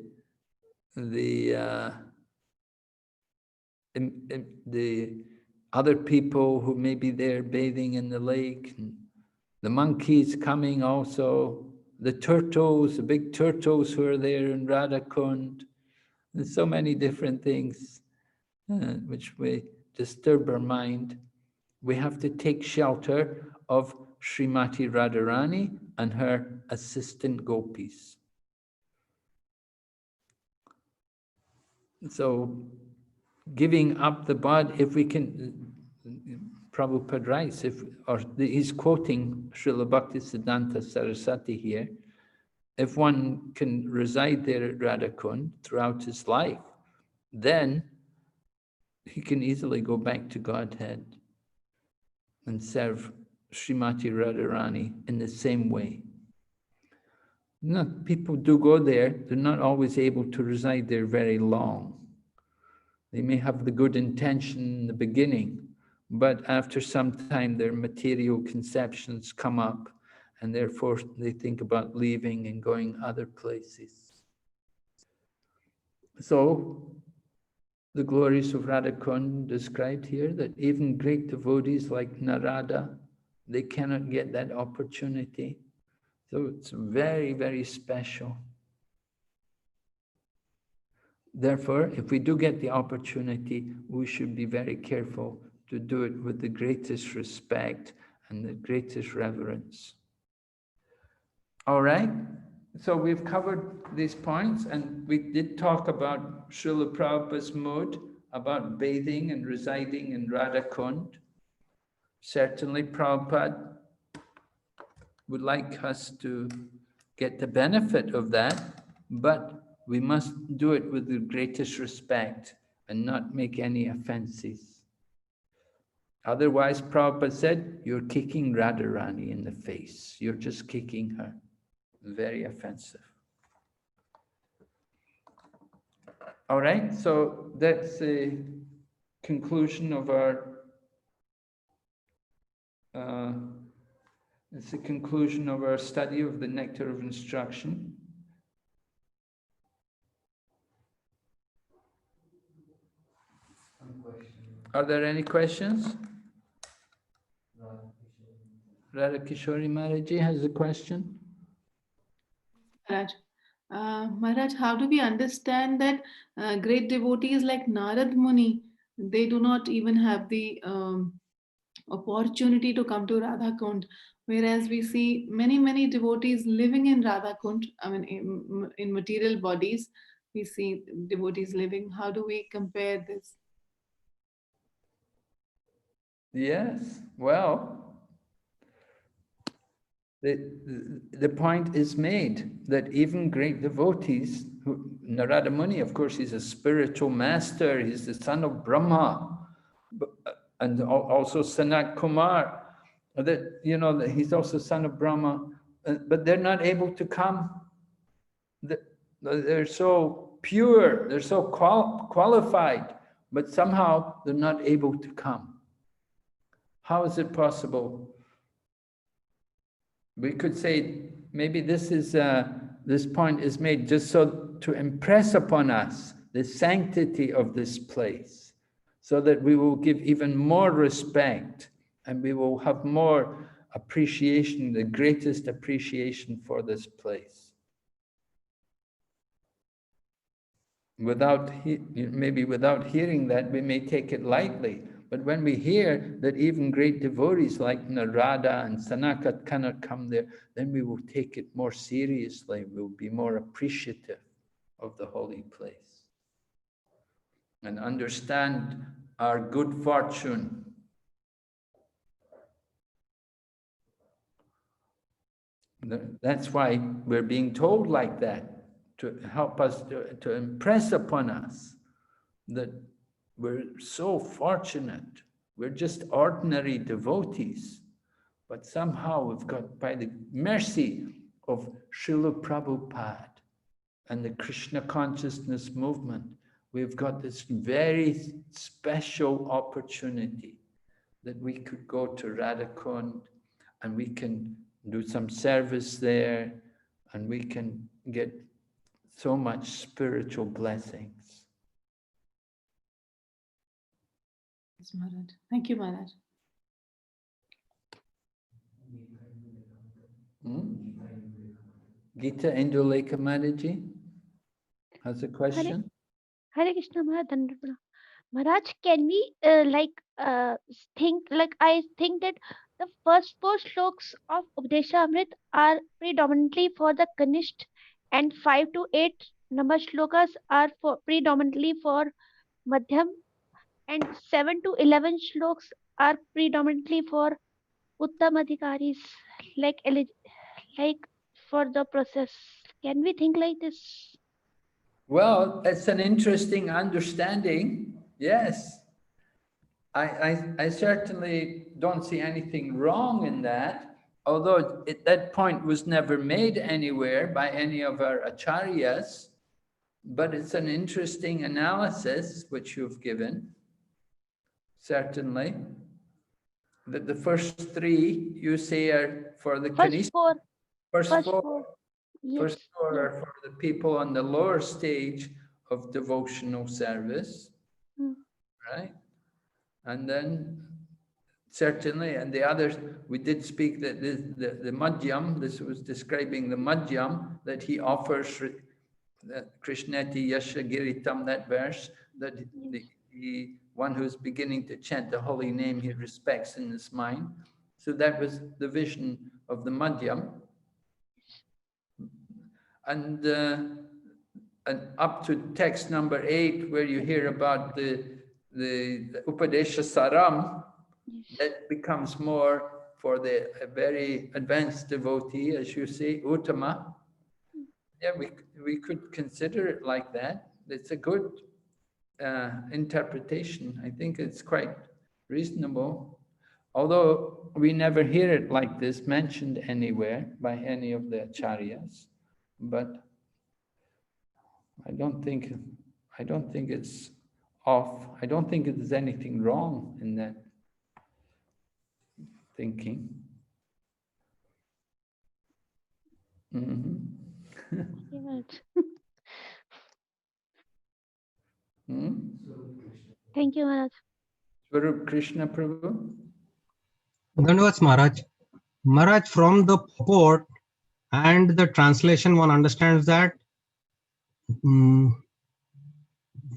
other people who may be there bathing in the lake, and the monkeys coming also, the turtles, the big turtles who are there in Radhakund. There's so many different things which may disturb our mind. We have to take shelter of Srimati Radharani and her assistant gopis. So giving up the body, if we can, Prabhupada writes, he's quoting Srila Bhakti Siddhanta Saraswati here, if one can reside there at Radhakund throughout his life, then he can easily go back to Godhead and serve Srimati Radharani in the same way. No, people do go there, they're not always able to reside there very long. They may have the good intention in the beginning, but after some time their material conceptions come up, and therefore they think about leaving and going other places. So the glories of Radha Kund described here, that even great devotees like Narada, they cannot get that opportunity. So it's very, very special. Therefore, if we do get the opportunity, we should be very careful to do it with the greatest respect and the greatest reverence. All right? So we've covered these points, and we did talk about Srila Prabhupada's mood, about bathing and residing in Radha Kund. Certainly, Prabhupada would like us to get the benefit of that, but we must do it with the greatest respect and not make any offenses. Otherwise, Prabhupada said, you're kicking Radharani in the face. You're just kicking her. Very offensive. All right, so that's the conclusion of our study of the Nectar of Instruction. Are there any questions? Radha Kishori Maharaji has a question. Maharaj. Maharaj, how do we understand that great devotees like Narad Muni, they do not even have the opportunity to come to Radha Kund, whereas we see many, many devotees living in Radha Kund, I mean, in material bodies, we see devotees living. How do we compare this? Yes, well, the point is made that even great devotees, Narada Muni, of course, he's a spiritual master, he's the son of Brahma, and also Sanat Kumar, that, you know, that he's also son of Brahma, but they're not able to come. They're so pure, they're so qualified, but somehow they're not able to come. How is it possible? We could say maybe this point is made just so to impress upon us the sanctity of this place, so that we will give even more respect and we will have more appreciation, the greatest appreciation for this place. Maybe without hearing that, we may take it lightly. But when we hear that even great devotees like Narada and Sanaka cannot come there, then we will take it more seriously. We'll be more appreciative of the holy place and understand our good fortune. That's why we're being told like that, to help us, to impress upon us that we're so fortunate. We're just ordinary devotees, but somehow we've got, by the mercy of Srila Prabhupada and the Krishna consciousness movement, we've got this very special opportunity that we could go to Radha Kund and we can do some service there and we can get so much spiritual blessings. Yes, Maharaj. Thank you, Maharaj. Gita Indulekha Maharaji has a question. Hare Krishna Maharaj. Dandapana. Maharaj, can we think, like, I think that the first four shloks of Updesha Amrit are predominantly for the Kanishth, and 5 to 8 number shlokas are predominantly for Madhyam, and 7 to 11 shloks are predominantly for Uttamadhikaris, like like for the process. Can we think like this? Well, it's an interesting understanding. Yes. I certainly don't see anything wrong in that, although that point was never made anywhere by any of our acharyas, but it's an interesting analysis which you've given, certainly. That the first three you say are for the Kanishta. First four are for the people on the lower stage of devotional service. Mm. right? And then certainly, and the others, we did speak that the madhyam, this was describing the madhyam that he offers, that Krishneti Yasha Giritam, that verse, that Yes. the one who's beginning to chant the holy name he respects in his mind. So that was the vision of the madhyam. And up to text number 8, where you hear about the Upadesha Saram, Yes. that becomes more for the very advanced devotee, as you say, Uttama. Yeah, we could consider it like that. It's a good interpretation. I think it's quite reasonable. Although we never hear it like this mentioned anywhere by any of the acharyas, but I don't think it's off. I don't think there's anything wrong in that thinking. Yes. Hmm? Thank you, Maharaj. Swarup Krishna Prabhu? Dandavats Maharaj. Maharaj, from the purport and the translation, one understands that mm,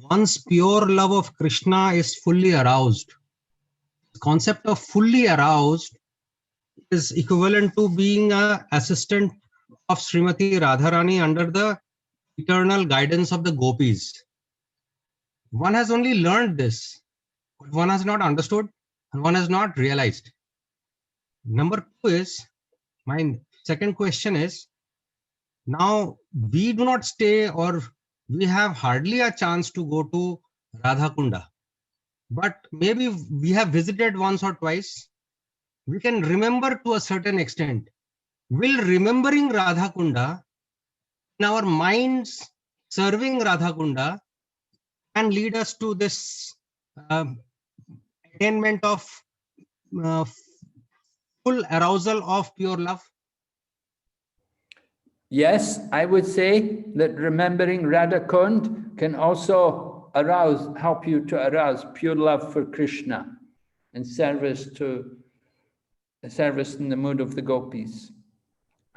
one's pure love of Krishna is fully aroused. The concept of fully aroused is equivalent to being an assistant of Srimati Radharani under the eternal guidance of the gopis. One has only learned this, but one has not understood and one has not realized. Number two is, my second question is, now we do not stay, or we have hardly a chance to go to Radha Kunda, but maybe we have visited once or twice. We can remember to a certain extent. Will remembering Radha Kunda in our minds serving Radha Kunda can lead us to this attainment of uh, full arousal of pure love? Yes, I would say that remembering Radha Kund can also help you to arouse pure love for Krishna and service in the mood of the gopis.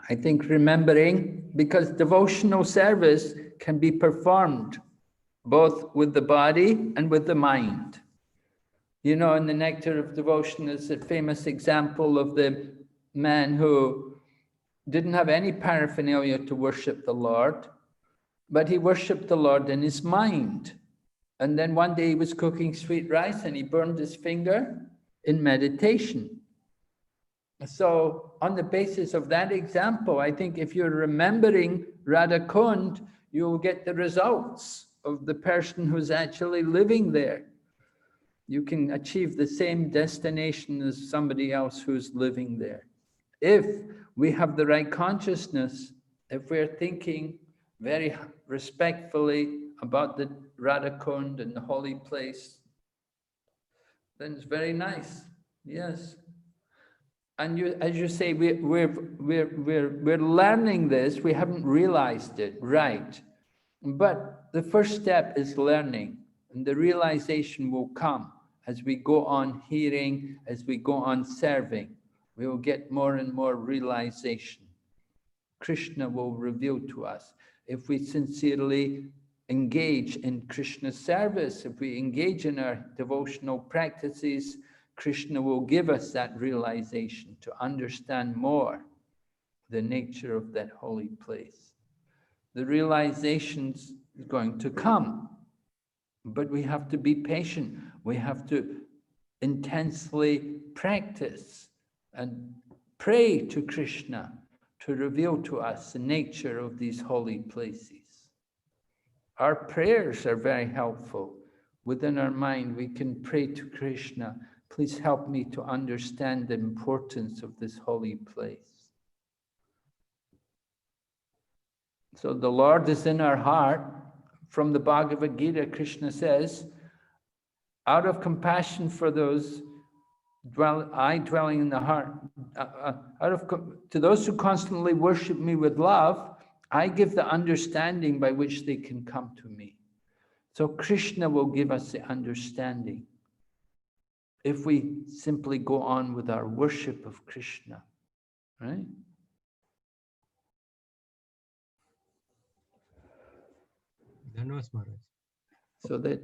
I think remembering, because devotional service can be performed both with the body and with the mind. You know, in the Nectar of Devotion is a famous example of the man who didn't have any paraphernalia to worship the Lord, but he worshipped the Lord in his mind. And then one day he was cooking sweet rice and he burned his finger in meditation. So on the basis of that example, I think if you're remembering Radha Kund, you'll get the results of the person who's actually living there. You can achieve the same destination as somebody else who's living there. If we have the right consciousness, if we're thinking very respectfully about the Radha Kund and the holy place, then it's very nice. Yes. And you, as you say, we're learning this. We haven't realized it, right? But the first step is learning, and the realization will come as we go on hearing, as we go on serving. We will get more and more realization. Krishna will reveal to us. If we sincerely engage in Krishna's service, if we engage in our devotional practices, Krishna will give us that realization to understand more the nature of that holy place. The realization's going to come, but we have to be patient. We have to intensely practice and pray to Krishna to reveal to us the nature of these holy places. Our prayers are very helpful. Within our mind, we can pray to Krishna, please help me to understand the importance of this holy place. So the Lord is in our heart. From the Bhagavad Gita, Krishna says, out of compassion for those dwelling in the heart, to those who constantly worship me with love, I give the understanding by which they can come to me. So Krishna will give us the understanding if we simply go on with our worship of Krishna, right? Dhanwas Maharaj. So that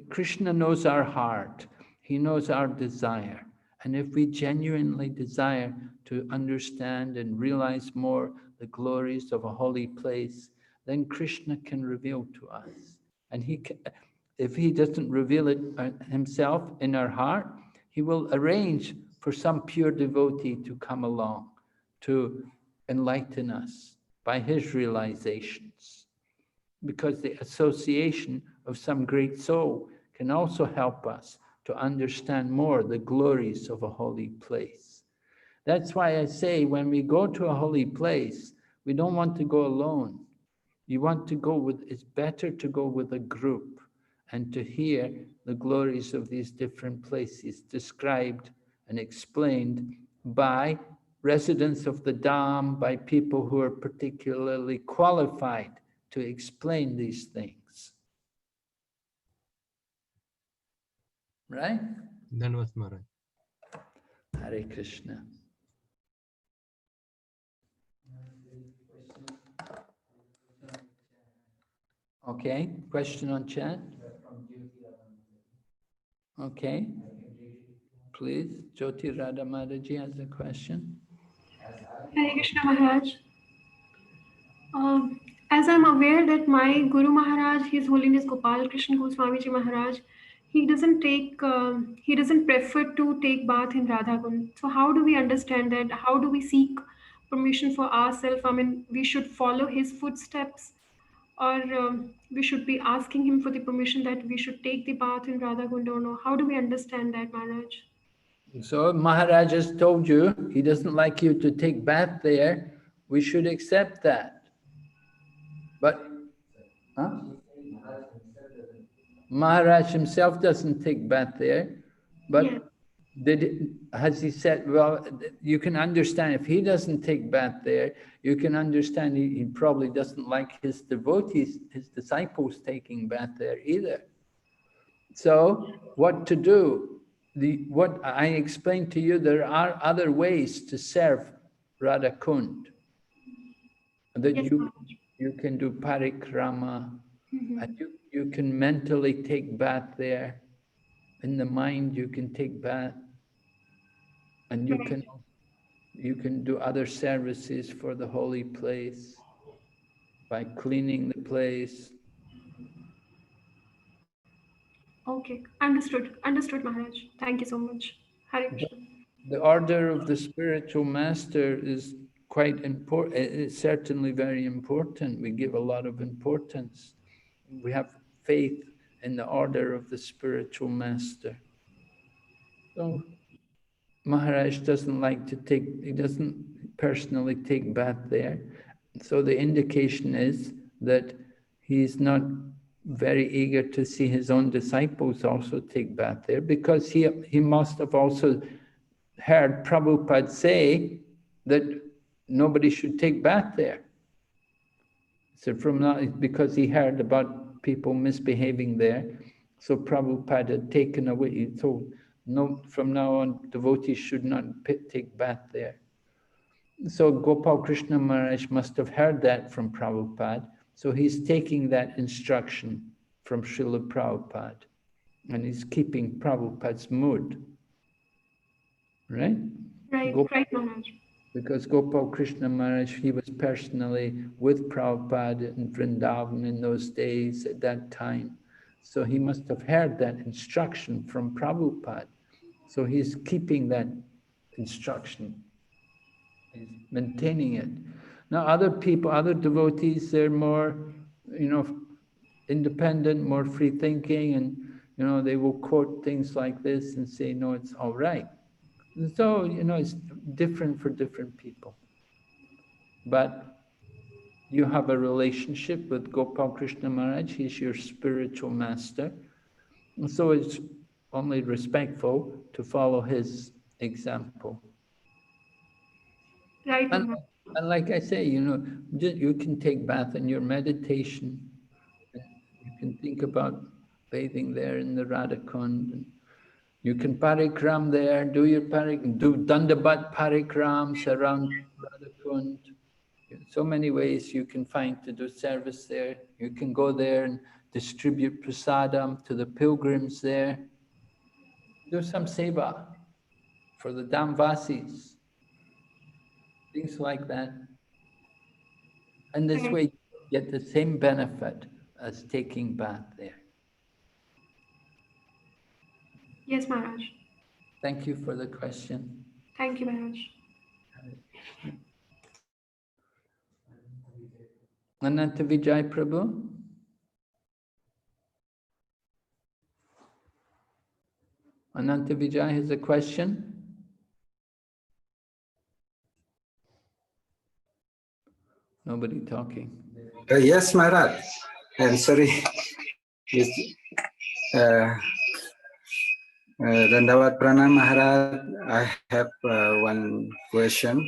Krishna knows our heart. He knows our desire. And if we genuinely desire to understand and realize more the glories of a holy place, then Krishna can reveal to us. And he can, if he doesn't reveal it himself in our heart, he will arrange for some pure devotee to come along to enlighten us by his realizations, because the association of some great soul can also help us to understand more the glories of a holy place. That's why I say when we go to a holy place, we don't want to go alone. You want to go with, it's better to go with a group and to hear the glories of these different places described and explained by residents of the Dham, by people who are particularly qualified to explain these things. Right? Dhanwas Maharaj. Hare Krishna. Okay, question on chat? Okay. Please, Jyoti Radha Mataji has a question. Hare Krishna Maharaj. As I'm aware that my Guru Maharaj, His Holiness Gopal Krishna Goswami Ji Maharaj, he doesn't prefer to take bath in Radha Kund. So how do we understand that? How do we seek permission for ourselves? I mean, we should follow his footsteps, or we should be asking him for the permission that we should take the bath in Radha Kund or no? How do we understand that, Maharaj? So Maharaj has told you he doesn't like you to take bath there. We should accept that. But huh? Maharaj himself doesn't take bath there. But has he said, well, you can understand if he doesn't take bath there, you can understand he probably doesn't like his devotees, his disciples taking bath there either. So what to do? What I explained to you, there are other ways to serve Radha Kund. That you can do parikrama, and you can mentally take bath there. In the mind, you can take bath, and you can do other services for the holy place by cleaning the place. Okay, understood. Understood, Maharaj. Thank you so much. Hare Krishna. The order of the spiritual master is quite important. It's certainly very important. We give a lot of importance. We have faith in the order of the spiritual master. So Maharaj doesn't like to he doesn't personally take bath there. So the indication is that he's not very eager to see his own disciples also take bath there, because he must have also heard Prabhupada say that nobody should take bath there. So from now, because he heard about people misbehaving there, so Prabhupada had taken away, he told, no, from now on, devotees should not take bath there. So Gopal Krishna Maharaj must have heard that from Prabhupada, so he's taking that instruction from Srila Prabhupada, and he's keeping Prabhupada's mood. Right? Right, Maharaj. Because Gopal Krishna Maharaj, he was personally with Prabhupada in Vrindavan in those days at that time. So he must have heard that instruction from Prabhupada. So he's keeping that instruction. He's maintaining it. Now other people, other devotees, they're more, independent, more free thinking, and they will quote things like this and say, no, it's all right. So, it's different for different people. But you have a relationship with Gopal Krishna Maharaj, he's your spiritual master. And so it's only respectful to follow his example. Right, and like I say, you can take bath in your meditation, can think about bathing there in the Radhakund. You can parikram there, do your do dandabat parikrams around Radhakund. So many ways you can find to do service there. You can go there and distribute prasadam to the pilgrims there. Do some seva for the Damvasis. Things like that. And this way you get the same benefit as taking bath there. Yes, Maharaj. Thank you for the question. Thank you, Maharaj. Ananta Vijay Prabhu? Ananta Vijay has a question. Nobody talking. Yes, Maharaj. I'm sorry. Yes. Dandawat Pranam Maharaj. I have one question.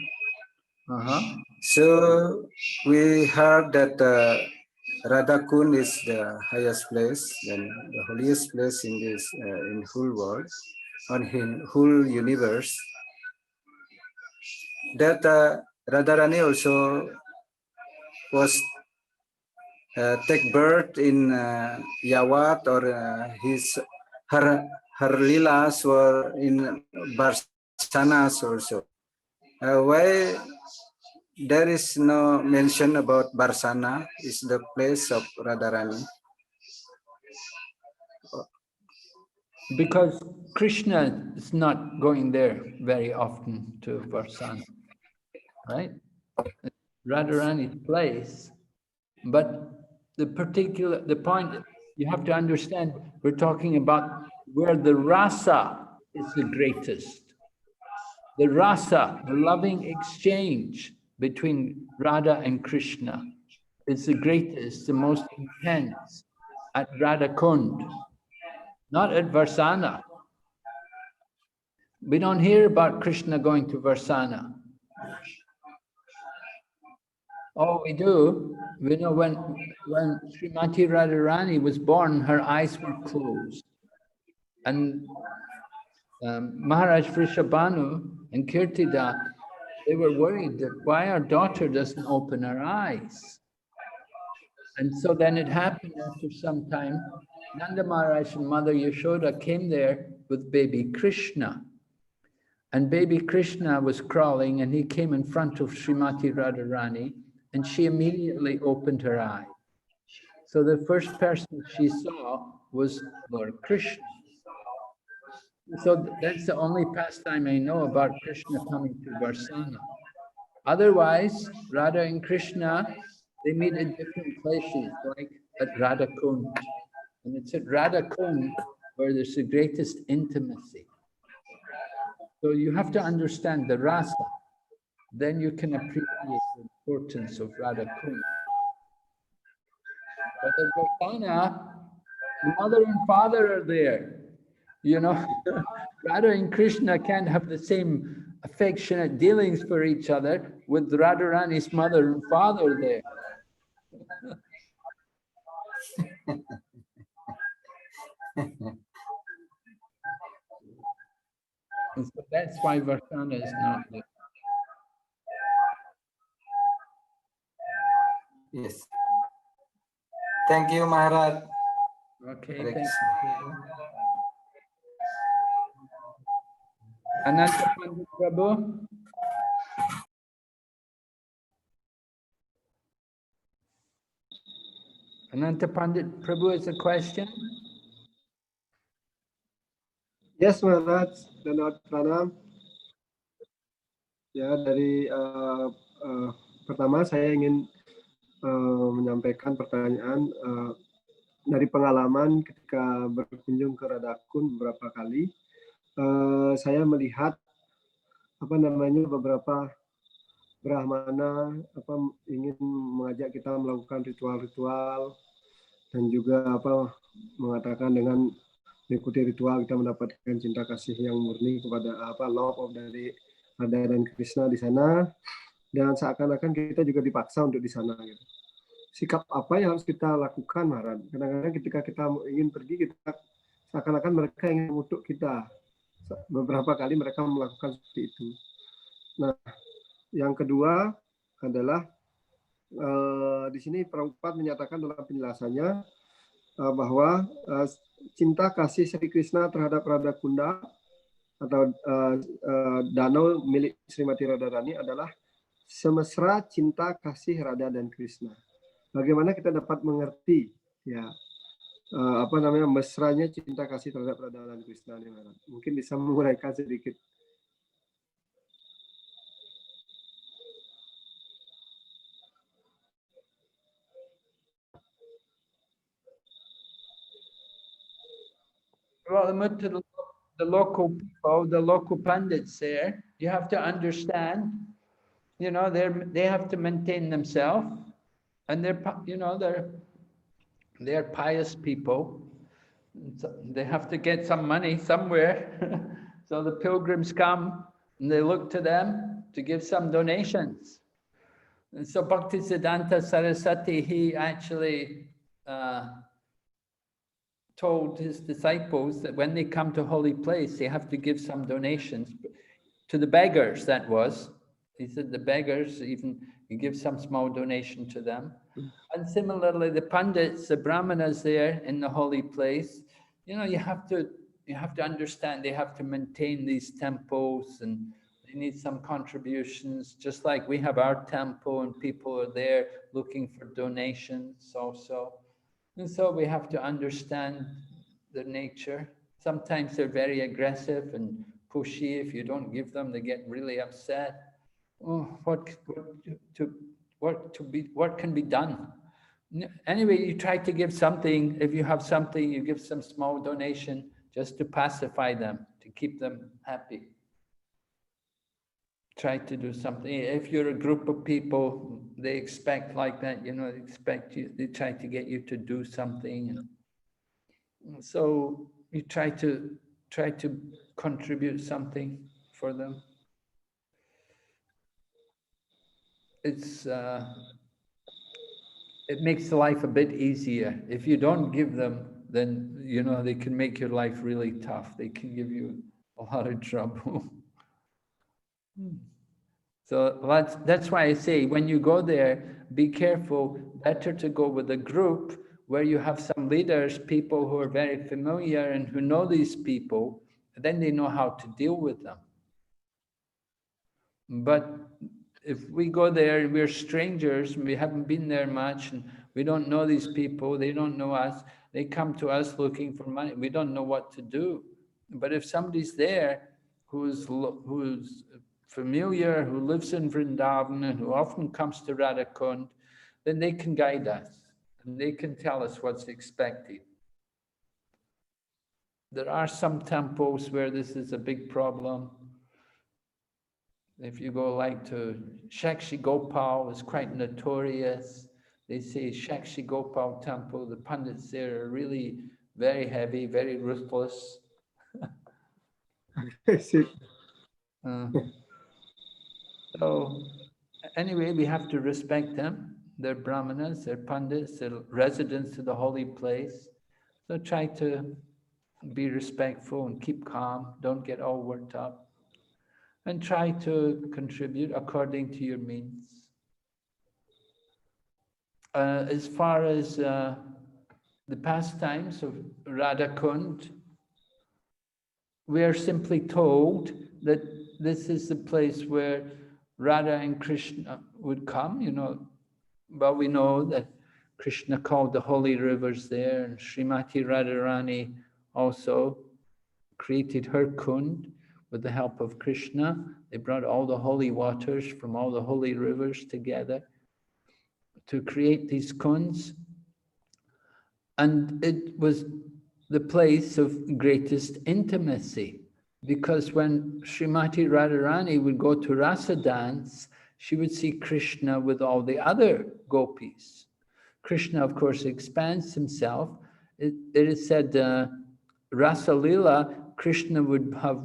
So we heard that Radhakund is the highest place, and the holiest place in this in whole world, on in whole universe. That Radharani also was take birth in Yawat, or her lilas were in Barsanas also. Why there is no mention about Barsana is the place of Radharani? Because Krishna is not going there very often to Varsana, right? Radharani's place, but the point you have to understand, we're talking about where the rasa is the greatest. The rasa, the loving exchange between Radha and Krishna is the greatest, the most intense at Radhakund, not at Varsana. We don't hear about Krishna going to Varsana. Oh, we do. We know when Srimati Radharani was born, her eyes were closed. And Maharaj Vrishabhanu and Kirtida, they were worried that why our daughter doesn't open her eyes. And so then it happened after some time, Nanda Maharaj and Mother Yashoda came there with baby Krishna. And baby Krishna was crawling and he came in front of Srimati Radharani and she immediately opened her eye. So the first person she saw was Lord Krishna. So that's the only pastime I know about Krishna coming to Varsana. Otherwise, Radha and Krishna, they meet at different places, like at Radhakund. And it's at Radhakund where there's the greatest intimacy. So you have to understand the rasa, then you can appreciate the importance of Radhakund. But at Varsana, the mother and father are there. You know, Radha and Krishna can't have the same affectionate dealings for each other with Radharani's mother and father there. And so that's why Varsana is not there. Yes. Thank you, Maharaj. Okay, thank you. Ananta Pandit Prabhu. Ananta Pandit Prabhu has a question. Yes, Maharaj, Danawat Pranam. Ya, dari pertama saya ingin menyampaikan pertanyaan dari pengalaman ketika berkunjung ke Radhakund beberapa kali. Saya melihat beberapa brahmana ingin mengajak kita melakukan ritual-ritual dan juga mengatakan dengan mengikuti ritual kita mendapatkan cinta kasih yang murni kepada love of dari Radha dan Krishna di sana, dan seakan-akan kita juga dipaksa untuk di sana gitu. sikap apa yang harus kita lakukan, Maharaj. Kadang-kadang ketika kita ingin pergi, kita seakan-akan mereka ingin mengutuk kita. Beberapa kali mereka melakukan seperti itu. Nah, yang kedua adalah di sini Prabhupada menyatakan dalam penjelasannya bahwa cinta kasih Sri Krishna terhadap Radha Kunda atau danau milik Srimati Radharani adalah semesra cinta kasih Radha dan Krishna. Bagaimana kita dapat mengerti ya apa namanya mesranya cinta kasih terhadap Radha dan Krishna ini, mungkin bisa menguraikan sedikit. Well, the local people, the local pundits there, you have to understand, you know, they have to maintain themselves, and they're pious people. So they have to get some money somewhere. So the pilgrims come and they look to them to give some donations. And so Bhaktisiddhanta Saraswati, he actually told his disciples that when they come to holy place, they have to give some donations to the beggars, that was. He said the beggars, even you give some small donation to them. And similarly, the pundits, the brahmanas there in the holy place, you know, you have to understand they have to maintain these temples and they need some contributions, just like we have our temple and people are there looking for donations also. And so we have to understand their nature. Sometimes they're very aggressive and pushy. If you don't give them, they get really upset. Oh, what can be done? Anyway, you try to give something. If you have something, you give some small donation just to pacify them, to keep them happy. Try to do something. If you're a group of people, they expect like that, you know, they expect you, they try to get you to do something. And so you try to contribute something for them. It's it makes life a bit easier. If you don't give them, then you know they can make your life really tough. They can give you a lot of trouble. So that's why I say when you go there, be careful. Better to go with a group where you have some leaders, people who are very familiar and who know these people. Then they know how to deal with them. But if we go there, we're strangers, we haven't been there much, and we don't know these people, they don't know us, they come to us looking for money, we don't know what to do. But if somebody's there who's familiar, who lives in Vrindavan, and who often comes to Radhakund, then they can guide us, and they can tell us what's expected. There are some temples where this is a big problem. If you go like to Shakshi Gopal, it's quite notorious. They say Shakshi Gopal temple, the pundits there are really very heavy, very ruthless. So anyway, we have to respect them. They're brahmanas, they're pundits, they're residents of the holy place. So try to be respectful and keep calm. Don't get all worked up. And try to contribute according to your means. As far as the pastimes of Radhakund, we are simply told that this is the place where Radha and Krishna would come, you know. But we know that Krishna called the holy rivers there, and Srimati Radharani also created her kund with the help of Krishna. They brought all the holy waters from all the holy rivers together to create these kunds. And it was the place of greatest intimacy, because when Srimati Radharani would go to Rasa dance, she would see Krishna with all the other gopis. Krishna, of course, expands himself. It is said, Rasa Lila, Krishna would have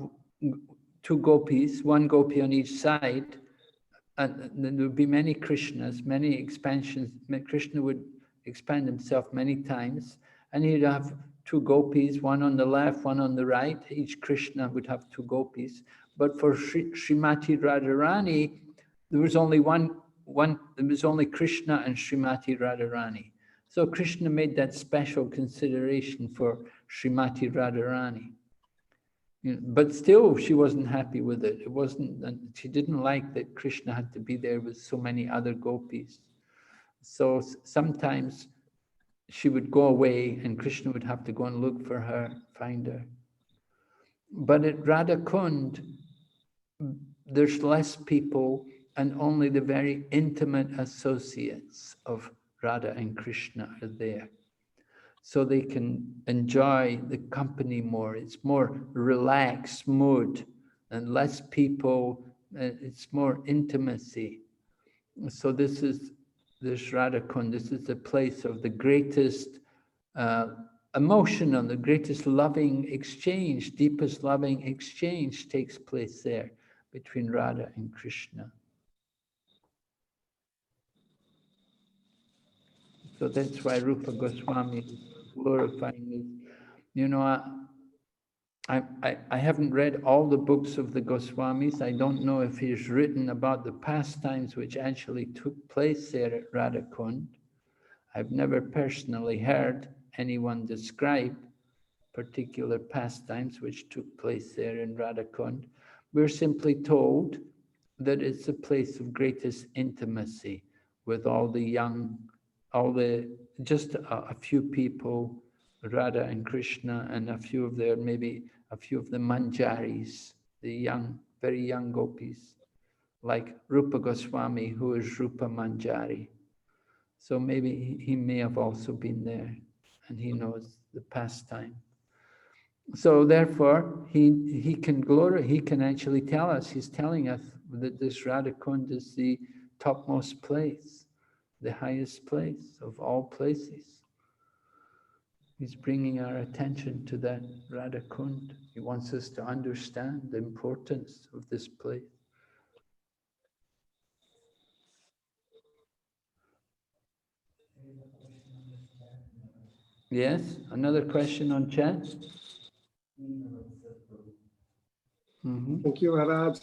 two gopis, one gopi on each side, and there would be many Krishnas, many expansions. Krishna would expand himself many times, and he'd have two gopis, one on the left, one on the right. Each Krishna would have two gopis. But for Srimati Radharani, there was only there was only Krishna and Srimati Radharani. So Krishna made that special consideration for Srimati Radharani. But still, she wasn't happy with it. It wasn't, she didn't like that Krishna had to be there with so many other gopis. So sometimes she would go away and Krishna would have to go and look for her, find her. But at Radha Kund, there's less people and only the very intimate associates of Radha and Krishna are there. So they can enjoy the company more. It's more relaxed mood and less people, it's more intimacy. So this Radha Kund, this is the place of the greatest emotional, the greatest loving exchange, deepest loving exchange takes place there between Radha and Krishna. So that's why Rupa Goswami is glorifying this. You know, I haven't read all the books of the Goswamis. I don't know if he's written about the pastimes which actually took place there at Radha Kund. I've never personally heard anyone describe particular pastimes which took place there in Radha Kund. We're simply told that it's a place of greatest intimacy with all the young, just a few people, Radha and Krishna, and a few of maybe a few of the manjaris, the young, very young gopis, like Rupa Goswami, who is Rupa Manjari. So maybe he may have also been there, and he knows the pastime. So therefore, he can actually tell us, he's telling us that this Radha Kund is the topmost place, the highest place of all places. He's bringing our attention to that Radha Kund. He wants us to understand the importance of this place. Yes, another question on chat? Mm-hmm. Thank you, Maharaj.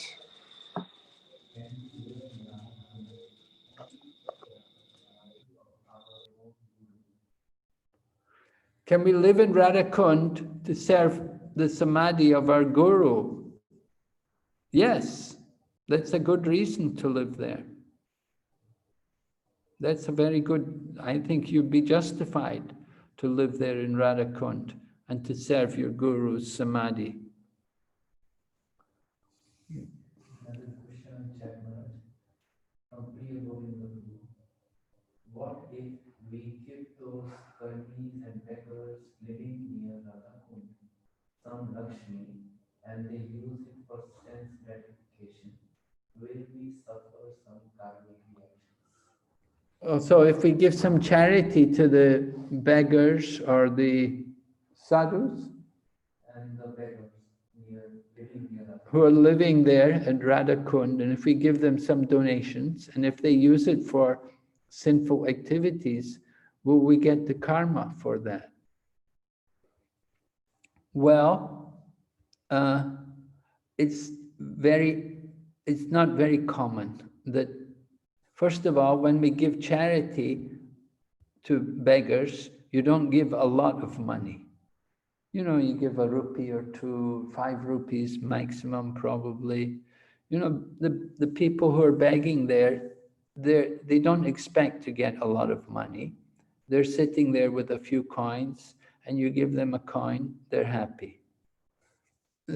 Can we live in Radha Kund to serve the samadhi of our guru? Yes, that's a good reason to live there. That's a very good, I think you'd be justified to live there in Radha Kund and to serve your guru's samadhi. Another question on chat, Maharaj. From Priya Govinda. What if we give those karmis and beggars living near Radha Kund some Lakshmi and they use it for sense gratification? Will we suffer some karmic reactions? So if we give some charity to the beggars or the sadhus and the beggars who are living there at Radha Kund, and if we give them some donations, and if they use it for sinful activities, will we get the karma for that? Well, it's not very common that, first of all, when we give charity to beggars, you don't give a lot of money. You know, you give a rupee or two, 5 rupees maximum probably. You know, the people who are begging there, they don't expect to get a lot of money. They're sitting there with a few coins and you give them a coin, they're happy.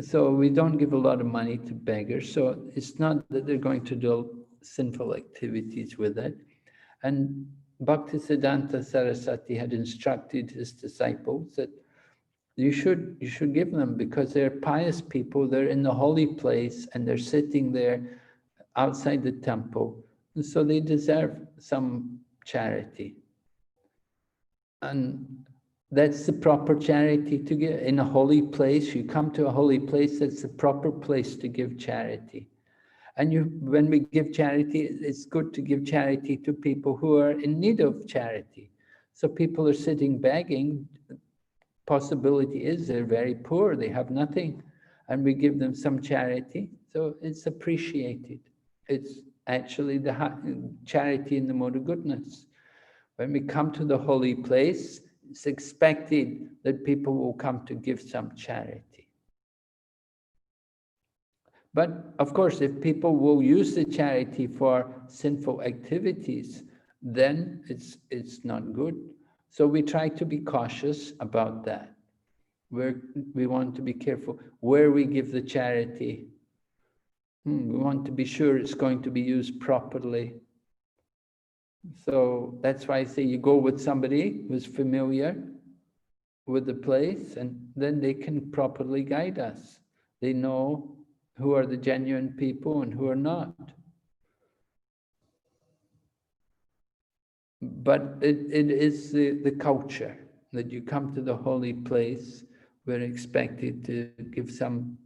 So we don't give a lot of money to beggars. So it's not that they're going to do sinful activities with it. And Bhaktisiddhanta Saraswati had instructed his disciples that you should give them, because they're pious people, they're in the holy place and they're sitting there outside the temple. And so they deserve some charity. And that's the proper charity to give. In a holy place, you come to a holy place, that's the proper place to give charity. And when we give charity, it's good to give charity to people who are in need of charity. So people are sitting begging, possibility is they're very poor, they have nothing, and we give them some charity, so it's appreciated. It's actually the charity in the mode of goodness. When we come to the holy place, it's expected that people will come to give some charity. But of course, if people will use the charity for sinful activities, then it's not good. So we try to be cautious about that. We want to be careful where we give the charity. We want to be sure it's going to be used properly. So that's why I say you go with somebody who's familiar with the place, and then they can properly guide us. They know who are the genuine people and who are not. But it is the culture that you come to the holy place, we're expected to give some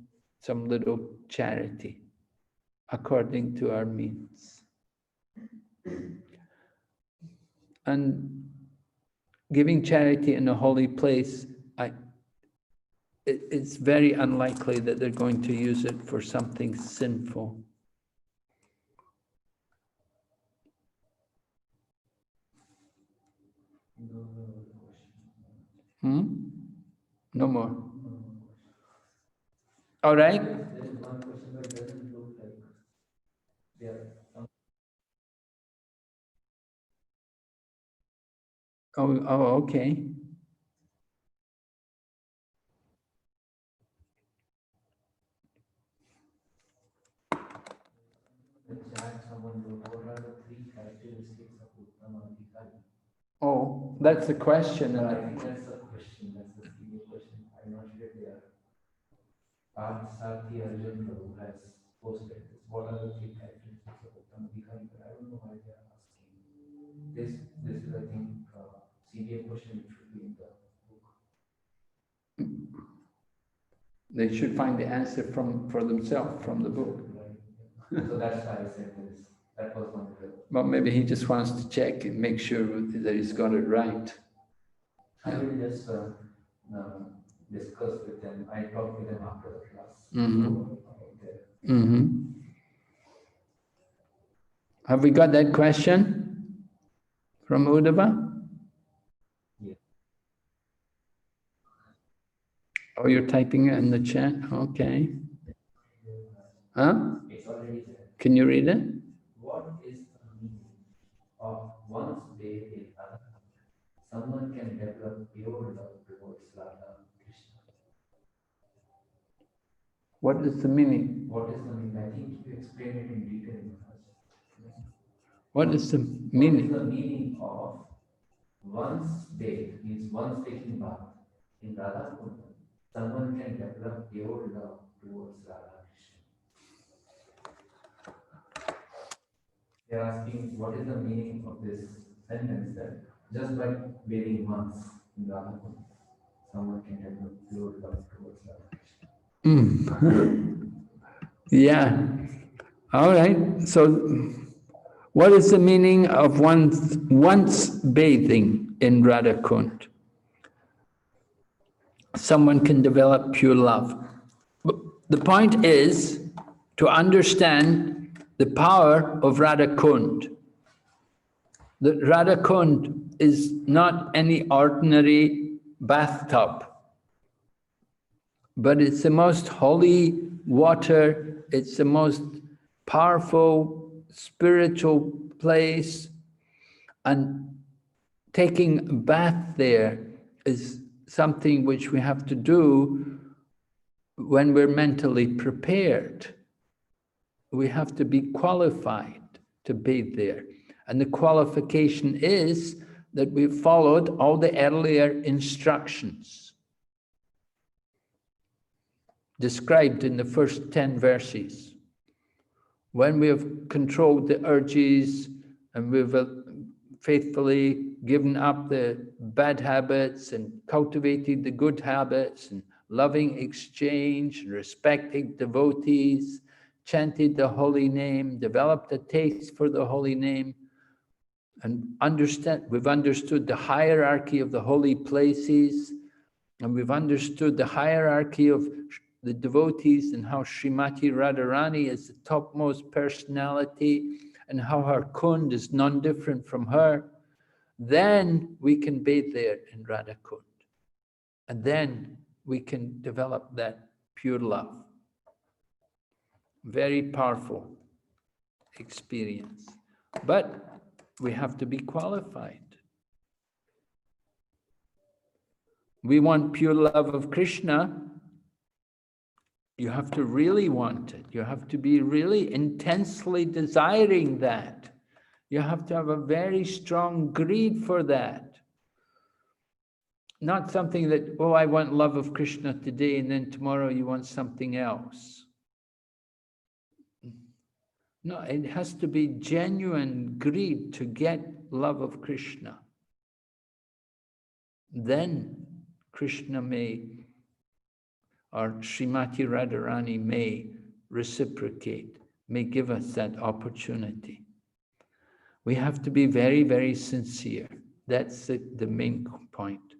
little charity according to our means. And giving charity in a holy place, it's very unlikely that they're going to use it for something sinful. No more. All right. Oh, okay. Oh, that's a question. I think that's a question. That's a serious question. I'm not sure if they are. Sarthi Arjun Prabhu has posted this. What are the three characteristics of Uttama Bhikkhari? But I don't know why they are asking. This is, I think, serious question. It should be in the book. They should find the answer for themselves from the book. So that's why I said this. That was one of the. Well, maybe he just wants to check and make sure that he's got it right. I will just discuss with them. I talked with them after the class. Have we got that question from Uddhava? Yeah. Oh, you're typing it in the chat? Okay. Huh? It's already there. Can you read it? What is the meaning of once bathed in Radha? Someone can develop pure love towards Radha Krishna. What is the meaning? What is the meaning? I think you explained it in detail. What is the meaning? What is the meaning of once bathed, means once taking bath in Radha Kunda? Someone can develop pure love towards Radha Krishna. They are asking what is the meaning of this sentence that just by bathing once in Radha Kunda, someone can develop pure love towards Radha Krishna. Yeah. All right. So, what is the meaning of once bathing in Radha Kund? Someone can develop pure love. But the point is to understand the power of Radha Kund. The Radha Kund is not any ordinary bathtub, but it's the most holy water, it's the most powerful spiritual place, and taking a bath there is something which we have to do when we're mentally prepared. We have to be qualified to bathe there. And the qualification is that we've followed all the earlier instructions described in the first 10 verses. When we have controlled the urges and we've faithfully given up the bad habits and cultivated the good habits and loving exchange, respecting devotees, chanted the holy name, developed a taste for the holy name, and we've understood the hierarchy of the holy places, and we've understood the hierarchy of the devotees and how Srimati Radharani is the topmost personality and how her Kund is none different from her, then we can bathe there in Radha Kund. And then we can develop that pure love. Very powerful experience. But we have to be qualified. We want pure love of Krishna. You have to really want it. You have to be really intensely desiring that. You have to have a very strong greed for that. Not something that, oh, I want love of Krishna today, and then tomorrow you want something else. No, it has to be genuine greed to get love of Krishna. Then Krishna may, or Srimati Radharani may reciprocate, may give us that opportunity. We have to be very, very sincere. That's the main point,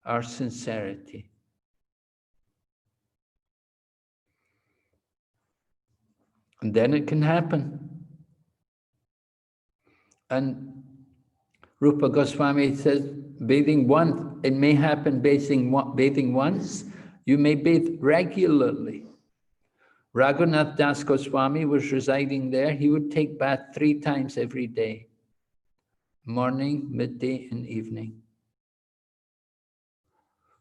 our sincerity. And then it can happen. And Rupa Goswami says, bathing once, it may happen bathing once, you may bathe regularly. Raghunath Das Goswami was residing there. He would take bath 3 times every day, morning, midday, and evening.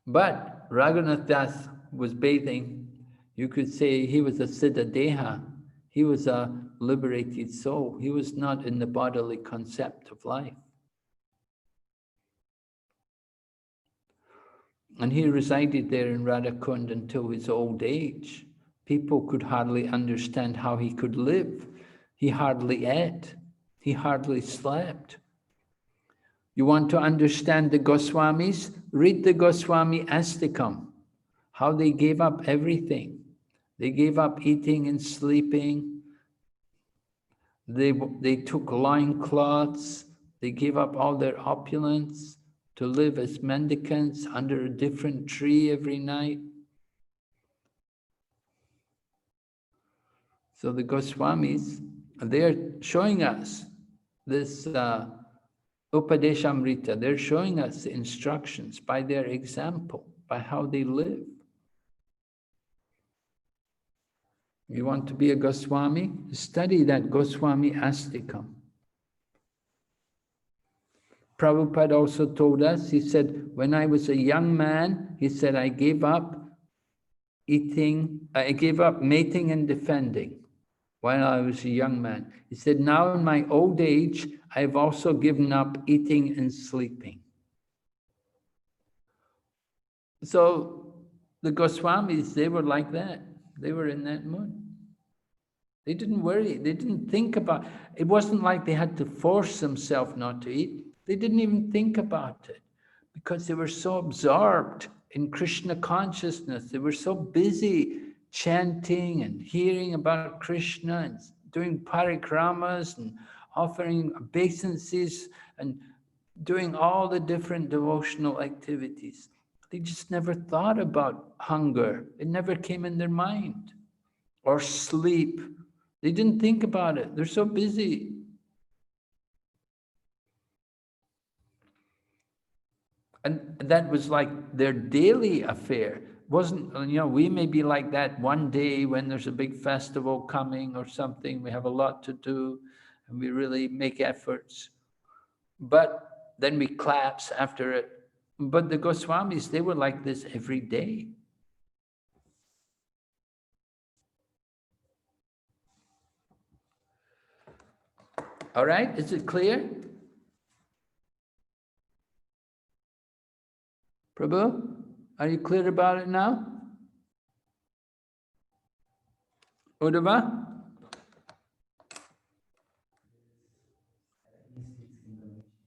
But Raghunath Das was bathing, you could say he was a Siddha Deha. He was a liberated soul. He was not in the bodily concept of life. And he resided there in Radhakund until his old age. People could hardly understand how he could live. He hardly ate. He hardly slept. You want to understand the Goswamis? Read the Goswami Astikam, how they gave up everything. They gave up eating and sleeping. They took loincloths. They gave up all their opulence to live as mendicants under a different tree every night. So the Goswamis, they're showing us this Upadeshamrita. They're showing us the instructions by their example, by how they live. You want to be a Goswami? Study that Goswami Astikam. Prabhupada also told us, he said, when I was a young man, he said, I gave up mating and defending while I was a young man. He said, now in my old age, I've also given up eating and sleeping. So the Goswamis, they were like that. They were in that mood. They didn't worry. They didn't think about it. It wasn't like they had to force themselves not to eat. They didn't even think about it because they were so absorbed in Krishna consciousness. They were so busy chanting and hearing about Krishna and doing parikramas and offering obeisances and doing all the different devotional activities. They just never thought about hunger. It never came in their mind. Or sleep. They didn't think about it. They're so busy. And that was like their daily affair. Wasn't, we may be like that one day when there's a big festival coming or something. We have a lot to do and we really make efforts. But then we collapse after it. But the Goswamis, they were like this every day. All right, is it clear? Prabhu, are you clear about it now? Uddhava?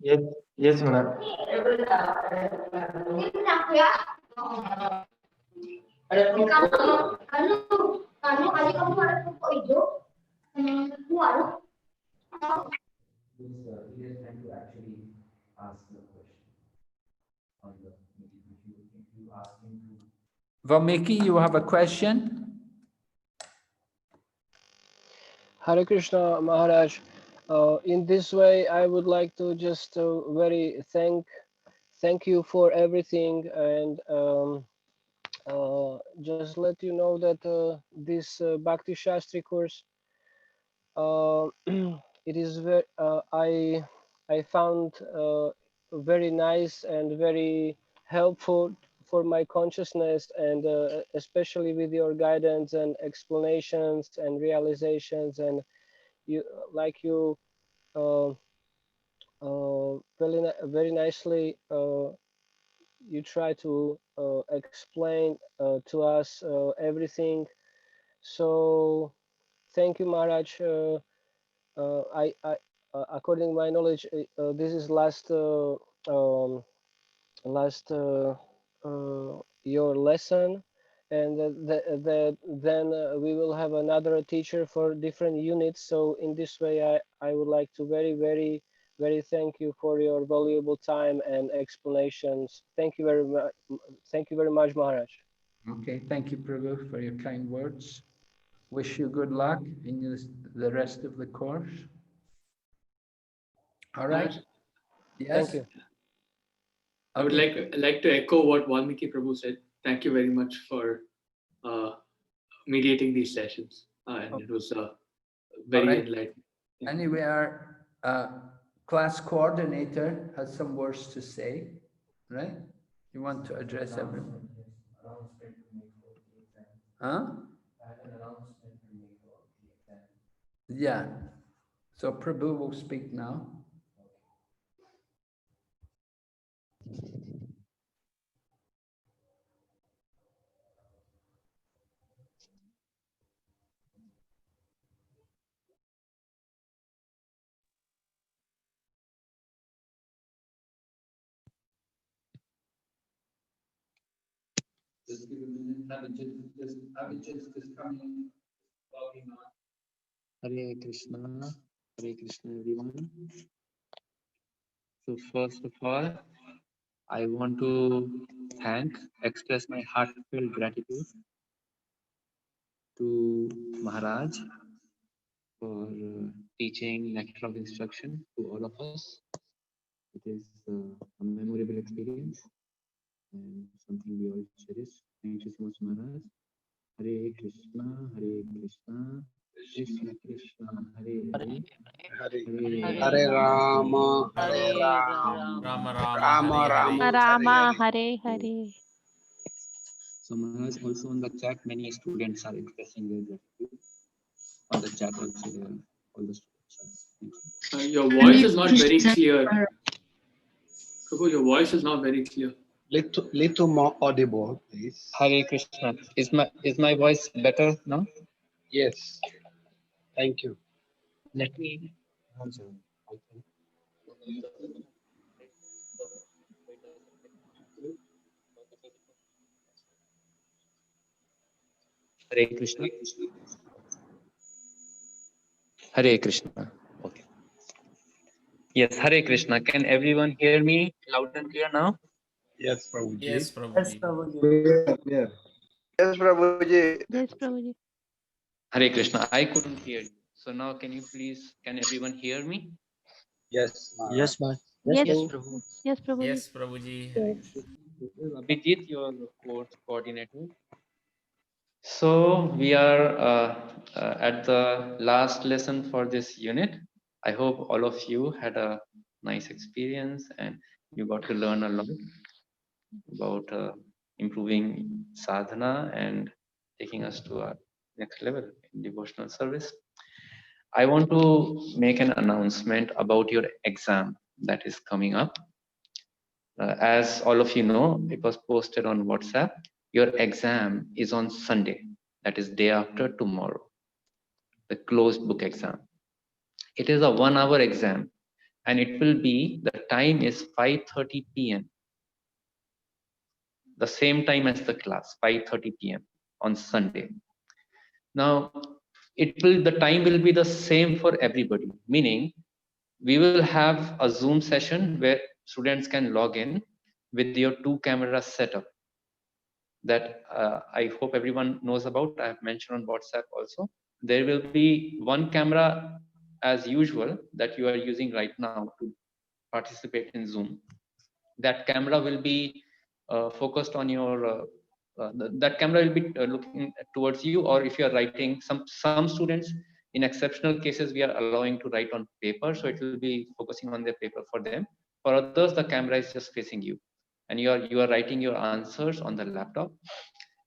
Yes, Maharaj. Valmiki, you have a question? Hare Krishna Maharaj. In this way, I would like to just very thank you for everything, and just let you know that this Bhakti Shastri course, it is very I found very nice and very helpful for my consciousness, and especially with your guidance and explanations and realizations, and you like you very nicely you try to explain to us everything. So thank you, Maharaj. I according to my knowledge, this is last your lesson, and then we will have another teacher for different units. So in this way, I would like to very thank you for your valuable time and explanations. Thank you very much. Thank you very much, Maharaj. Okay, thank you, Prabhu, for your kind words. Wish you good luck in the rest of the course. All right. Yes. Thank you. I would like to echo what Valmiki Prabhu said. Thank you very much for mediating these sessions, and it was very enlightening. Anyway, our class coordinator has some words to say, right? You want to address everyone? Huh? Yeah. So Prabhu will speak now. Just give a minute. Abhijit is coming. Hare Krishna, everyone. So first of all, I want to express my heartfelt gratitude to Maharaj for teaching lecture of instruction to all of us. It is a memorable experience and something we all cherish. Thank you so much, Maharaj. Hare Krishna, Krishna Krishna, Hare Hare, Hare Rama, Hare Rama, Rama Rama, Rama Hare Hare. So Maharaj, also on the chat, many students are expressing their gratitude. On the chat also, all the students are. Your voice is not very clear. Prabhu, your voice is not very clear. Little more audible, please. Hare Krishna. Is my voice better now? Yes. Thank you. Let me answer. Hare Krishna. Hare Krishna. Okay. Yes, Hare Krishna. Can everyone hear me loud and clear now? Yes, Prabhuji. Yes, Prabhuji. Clear. Yes, Prabhuji. Yes, Prabhuji. Hare Krishna. I couldn't hear you. So now can everyone hear me? Yes. Yes, ma'am. Yes, Prabhu. yes, Prabhuji. Yes, Prabhuji. Hare Krishna. Abhijit, your course coordinator. So we are at the last lesson for this unit. I hope all of you had a nice experience and you got to learn a lot about improving sadhana and taking us to our next level in devotional service. I want to make an announcement about your exam that is coming up. As all of you know, it was posted on WhatsApp. Your exam is on Sunday, that is day after tomorrow, the closed book exam. It is a 1 hour exam and it will be, the time is 5:30 p.m. The same time as the class, 5:30 p.m. on Sunday. Now, the time will be the same for everybody, meaning we will have a Zoom session where students can log in with your 2 cameras setup. that I hope everyone knows about. I have mentioned on WhatsApp also. There will be one camera as usual that you are using right now to participate in Zoom. That camera will be focused on your that camera will be looking towards you, or if you are writing, some students in exceptional cases we are allowing to write on paper, so it will be focusing on their paper for them. For others, the camera is just facing you, and you are writing your answers on the laptop,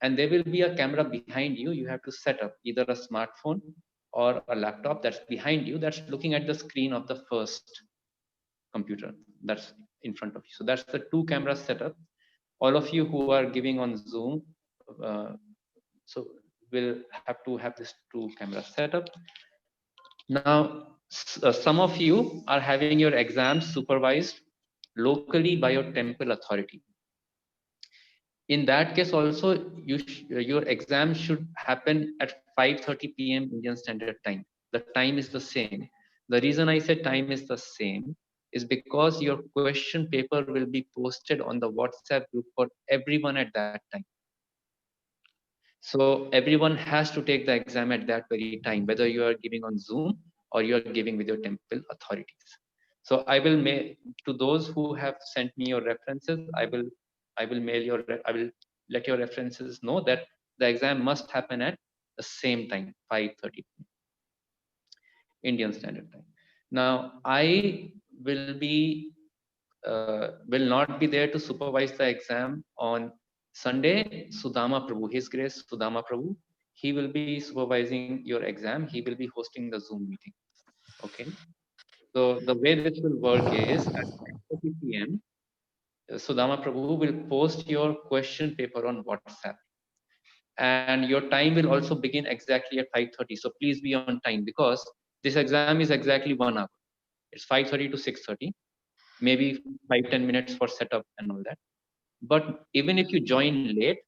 and there will be a camera behind you. You have to set up either a smartphone or a laptop that's behind you, that's looking at the screen of the first computer that's in front of you. So that's the two cameras setup. All of you who are giving on Zoom, so will have to have this two cameras setup. Now, some of you are having your exams supervised locally by your temple authority. In that case also, your exam should happen at 5:30 p.m. Indian Standard Time. The time is the same. The reason I said time is the same is because your question paper will be posted on the WhatsApp group for everyone at that time. So everyone has to take the exam at that very time, whether you are giving on Zoom or you are giving with your temple authorities. So I will mail to those who have sent me your references. I will mail your. I will let your references know that the exam must happen at the same time, 5:30 Indian Standard Time. Now I will not be there to supervise the exam on Sunday. Sudama Prabhu, His Grace Sudama Prabhu, he will be supervising your exam. He will be hosting the Zoom meeting. Okay. So the way this will work is at 5:30 p.m. Sudama Prabhu will post your question paper on WhatsApp, and your time will also begin exactly at 5:30. So please be on time, because this exam is exactly 1 hour. It's 5:30 to 6:30, maybe 5-10 minutes for setup and all that. But even if you join late,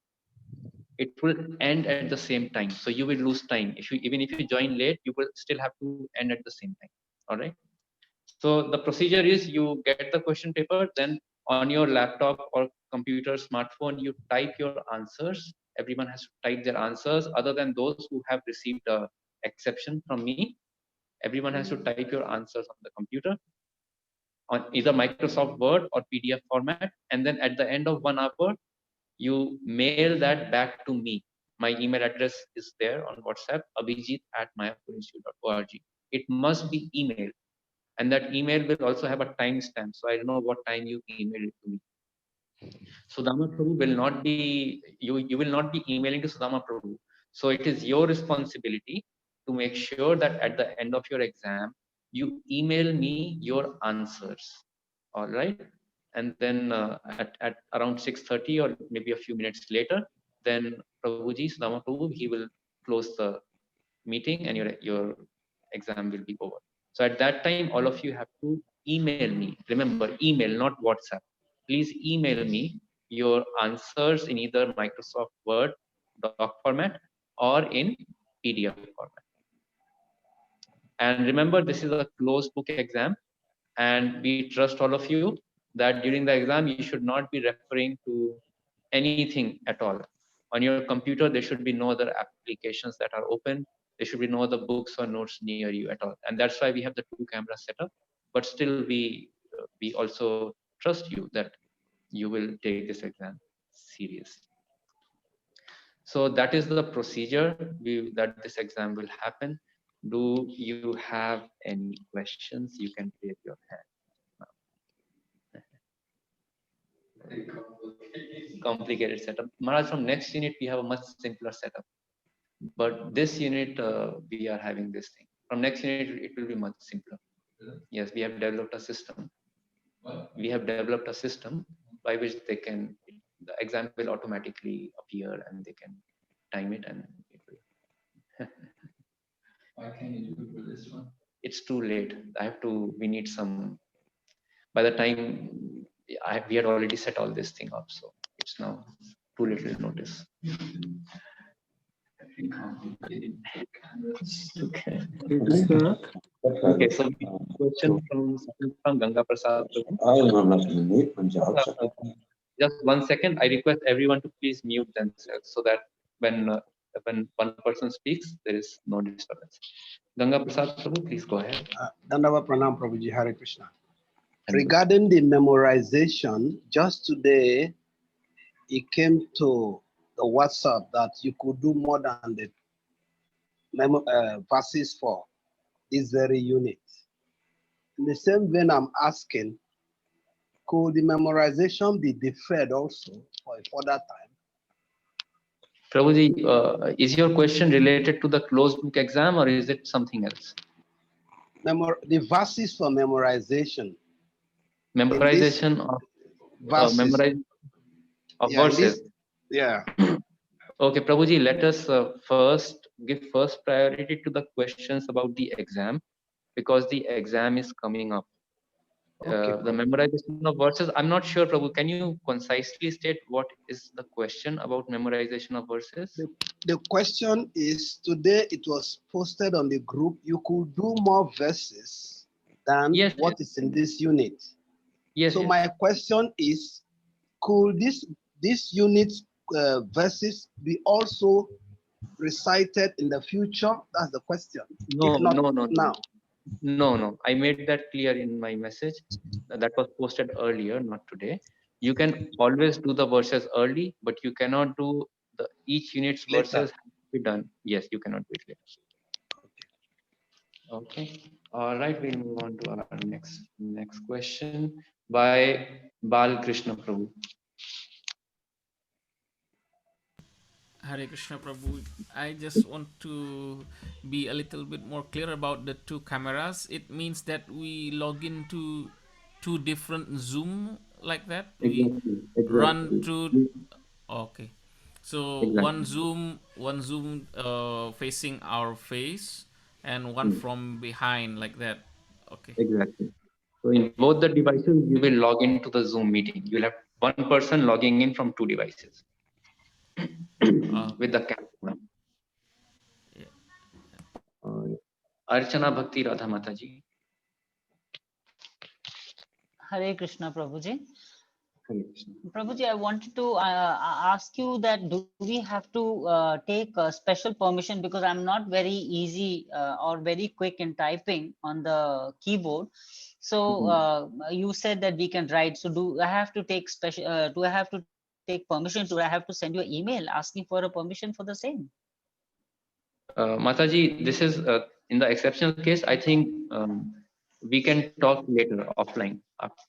it will end at the same time, so you will lose time. Even if you join late, you will still have to end at the same time. All right. So the procedure is, you get the question paper, then on your laptop or computer, smartphone, you type your answers. Everyone has to type their answers, other than those who have received a exception from me. Everyone has to type your answers on the computer on either Microsoft Word or PDF format, and then at the end of 1 hour, you mail that back to me. My email address is there on WhatsApp, abhijit@mayapurinstitute.org. It must be emailed, and that email will also have a timestamp, so I don't know what time you emailed it to me. Sudama Prabhu will not be, you will not be emailing to Sudama Prabhu. So it is your responsibility to make sure that at the end of your exam, you email me your answers. All right. And then at around 6:30 or maybe a few minutes later, then Prabhuji, Sudama Prabhu, he will close the meeting and your exam will be over. So at that time, all of you have to email me. Remember, email, not WhatsApp. Please email me your answers in either Microsoft Word doc format or in PDF format. And remember, this is a closed book exam, and we trust all of you that during the exam you should not be referring to anything at all. On your computer, there should be no other applications that are open. There should be no other books or notes near you at all. And that's why we have the two cameras set up. But still, we also trust you that you will take this exam seriously. So that is the procedure that this exam will happen. Do you have any questions? You can raise your hand. Complicated setup. Maharaj, from next unit, we have a much simpler setup. But this unit, we are having this thing. From next unit, it will be much simpler. Yes, we have developed a system. We have developed a system by which the exam will automatically appear and they can time it and it will. Why can't you do it for this one? It's too late. We need some, by the time we had already set all this thing up, so it's now too little notice. Okay. Okay, so question from Ganga Prasad. just 1 second. I request everyone to please mute themselves so that when one person speaks, there is no disturbance. Ganga Prasad Prabhu, please go ahead. Dandavat Pranam Prabhuji, Hare Krishna. Regarding the memorization, just today it came to the WhatsApp that you could do more than the verses for this very unit. In the same vein, I'm asking, could the memorization be deferred also for a further time? Prabhuji, is your question related to the closed book exam or is it something else? The verses for memorization. Memorization of verses. Verses. Yeah. Okay, Prabhuji, let us give first priority to the questions about the exam because the exam is coming up. The memorization of verses, I'm not sure, Prabhu, can you concisely state what is the question about memorization of verses? The question is, today it was posted on the group, you could do more verses than what is in this unit. Yes. So my question is, could this unit verses be also recited in the future? That's the question. No, not now. No. I made that clear in my message. That was posted earlier, not today. You can always do the verses early, but you cannot do each unit's verses have to be done. Yes, you cannot do it later. Okay. All right, we'll move on to our next question by Bal Krishna Prabhu. Hare Krishna Prabhu, I just want to be a little bit more clear about the two cameras. It means that we log into two different Zoom like that. Exactly. Run to. Okay, so Exactly. one Zoom facing our face, and one from behind like that. Okay. Exactly. So in both the devices, you will log into the Zoom meeting. You'll have one person logging in from two devices with the camera. Archana Bhakti Radha Mataji. Hare Krishna, Prabhuji. Prabhuji, I wanted to ask you that do we have to take a special permission, because I'm not very easy or very quick in typing on the keyboard. So you said that we can write. So do I have to take special? Do I have to take permission? Do I have to send you an email asking for a permission for the same? Mataji, this is in the exceptional case. I think we can talk later offline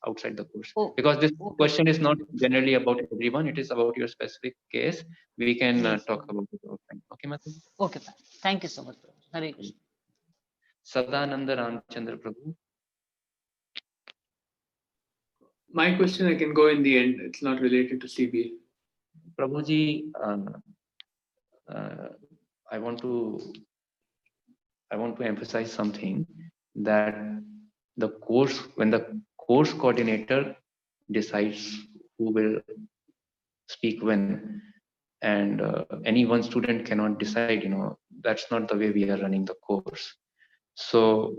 outside the course, because this question is not generally about everyone. It is about your specific case. We can talk about it offline. Okay, Mataji. Okay, thank you so much. Hare Krishna. Sadananda Ramchandra Prabhu. My question I can go in the end. It's not related to CBA. Prabhuji, I want to emphasize something, that when the course coordinator decides who will speak when, and any one student cannot decide, that's not the way we are running the course. So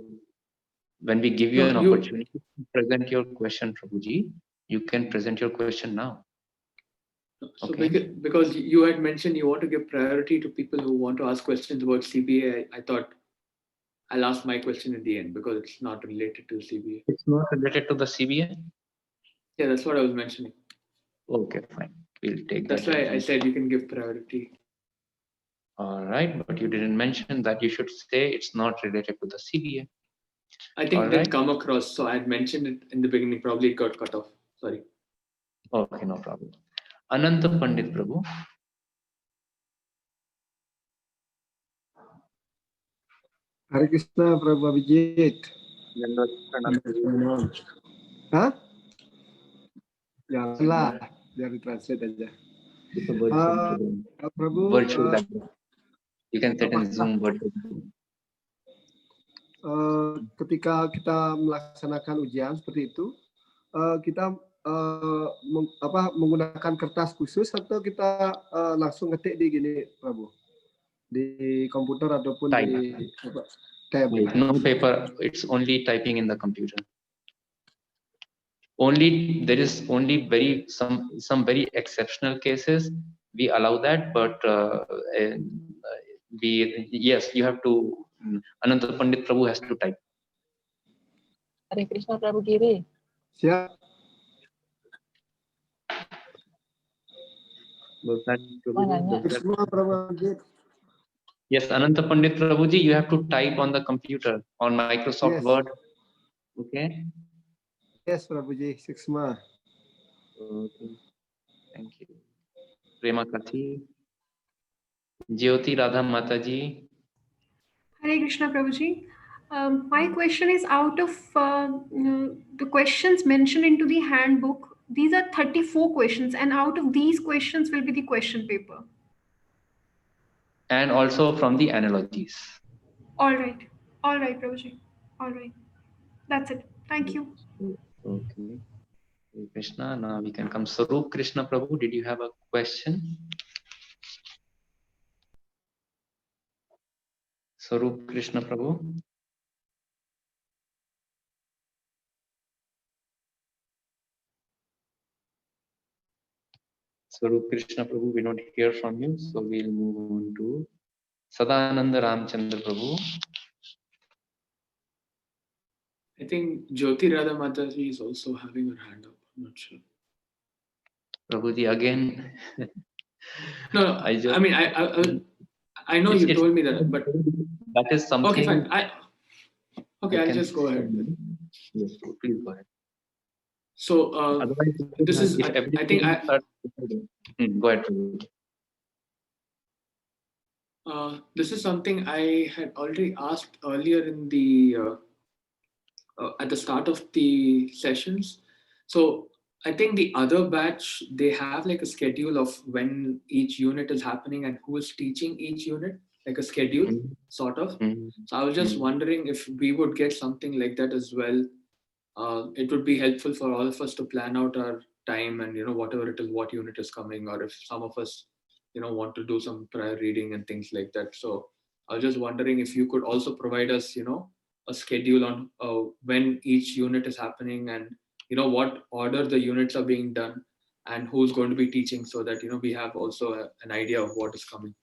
when we give you an opportunity to present your question, Prabhuji, you can present your question now. So because you had mentioned you want to give priority to people who want to ask questions about CBA, I thought I'll ask my question at the end because it's not related to CBA. It's not related to the CBA? Yeah, that's what I was mentioning. Okay, fine. We'll take That's that. That's why I said you can give priority. All right, but you didn't mention that. You should say it's not related to the CBA. I think it didn't come across, so I had mentioned it in the beginning. Probably it got cut off. Sorry. Okay, no problem. Ananta Pandit Prabhu. Hare Krishna, Prabhu Abhijit. Hah? Janganlah, biar ditranslate aja. Prabhu, Virtual. You can set in Zoom virtual. Ketika kita melaksanakan ujian seperti itu, kita menggunakan kertas khusus atau kita langsung ngetik di gini, Prabu, di komputer ataupun di tab. No paper, it's only typing in the computer. only there is only some very exceptional cases we allow that, but yes, you have to. Ananta Pandit Prabhu has to type. Hare Krishna Prabhu Giri. Siap. Semua Prabhu. Yes, Ananta Pandit Prabhuji, you have to type on the computer on Microsoft Yes. Word. Okay. Yes, Prabhuji, Suksma. Okay. Thank you. Prema Kathi. Jyoti Radha Mataji. Hare Krishna Prabhuji. My question is out of the questions mentioned into the handbook. These are 34 questions, and out of these questions will be the question paper. And also from the analogies. All right, Prabhuji. All right. That's it. Thank you. Okay. Krishna, now we can come. Sarup Krishna Prabhu, did you have a question? Sarup Krishna Prabhu. Sarup Krishna Prabhu, we don't hear from you, so we'll move on to Sadananda Ramchandra Prabhu. I think Jyoti Radha Mataji is also having her hand up. I'm not sure. Prabhuji, again. No, I mean, I know you told me that, but that is something. Okay, fine. I'll just go ahead. Yes, please go ahead. So this is, I think go ahead. This is something I had already asked earlier in the at the start of the sessions. So I think the other batch, they have like a schedule of when each unit is happening and who is teaching each unit, like a schedule, sort of. So I was just wondering if we would get something like that as well. It would be helpful for all of us to plan out our time and, whatever it is, what unit is coming, or if some of us, want to do some prior reading and things like that. So I was just wondering if you could also provide us, a schedule on when each unit is happening and, what order the units are being done and who's going to be teaching, so that, we have also an idea of what is coming.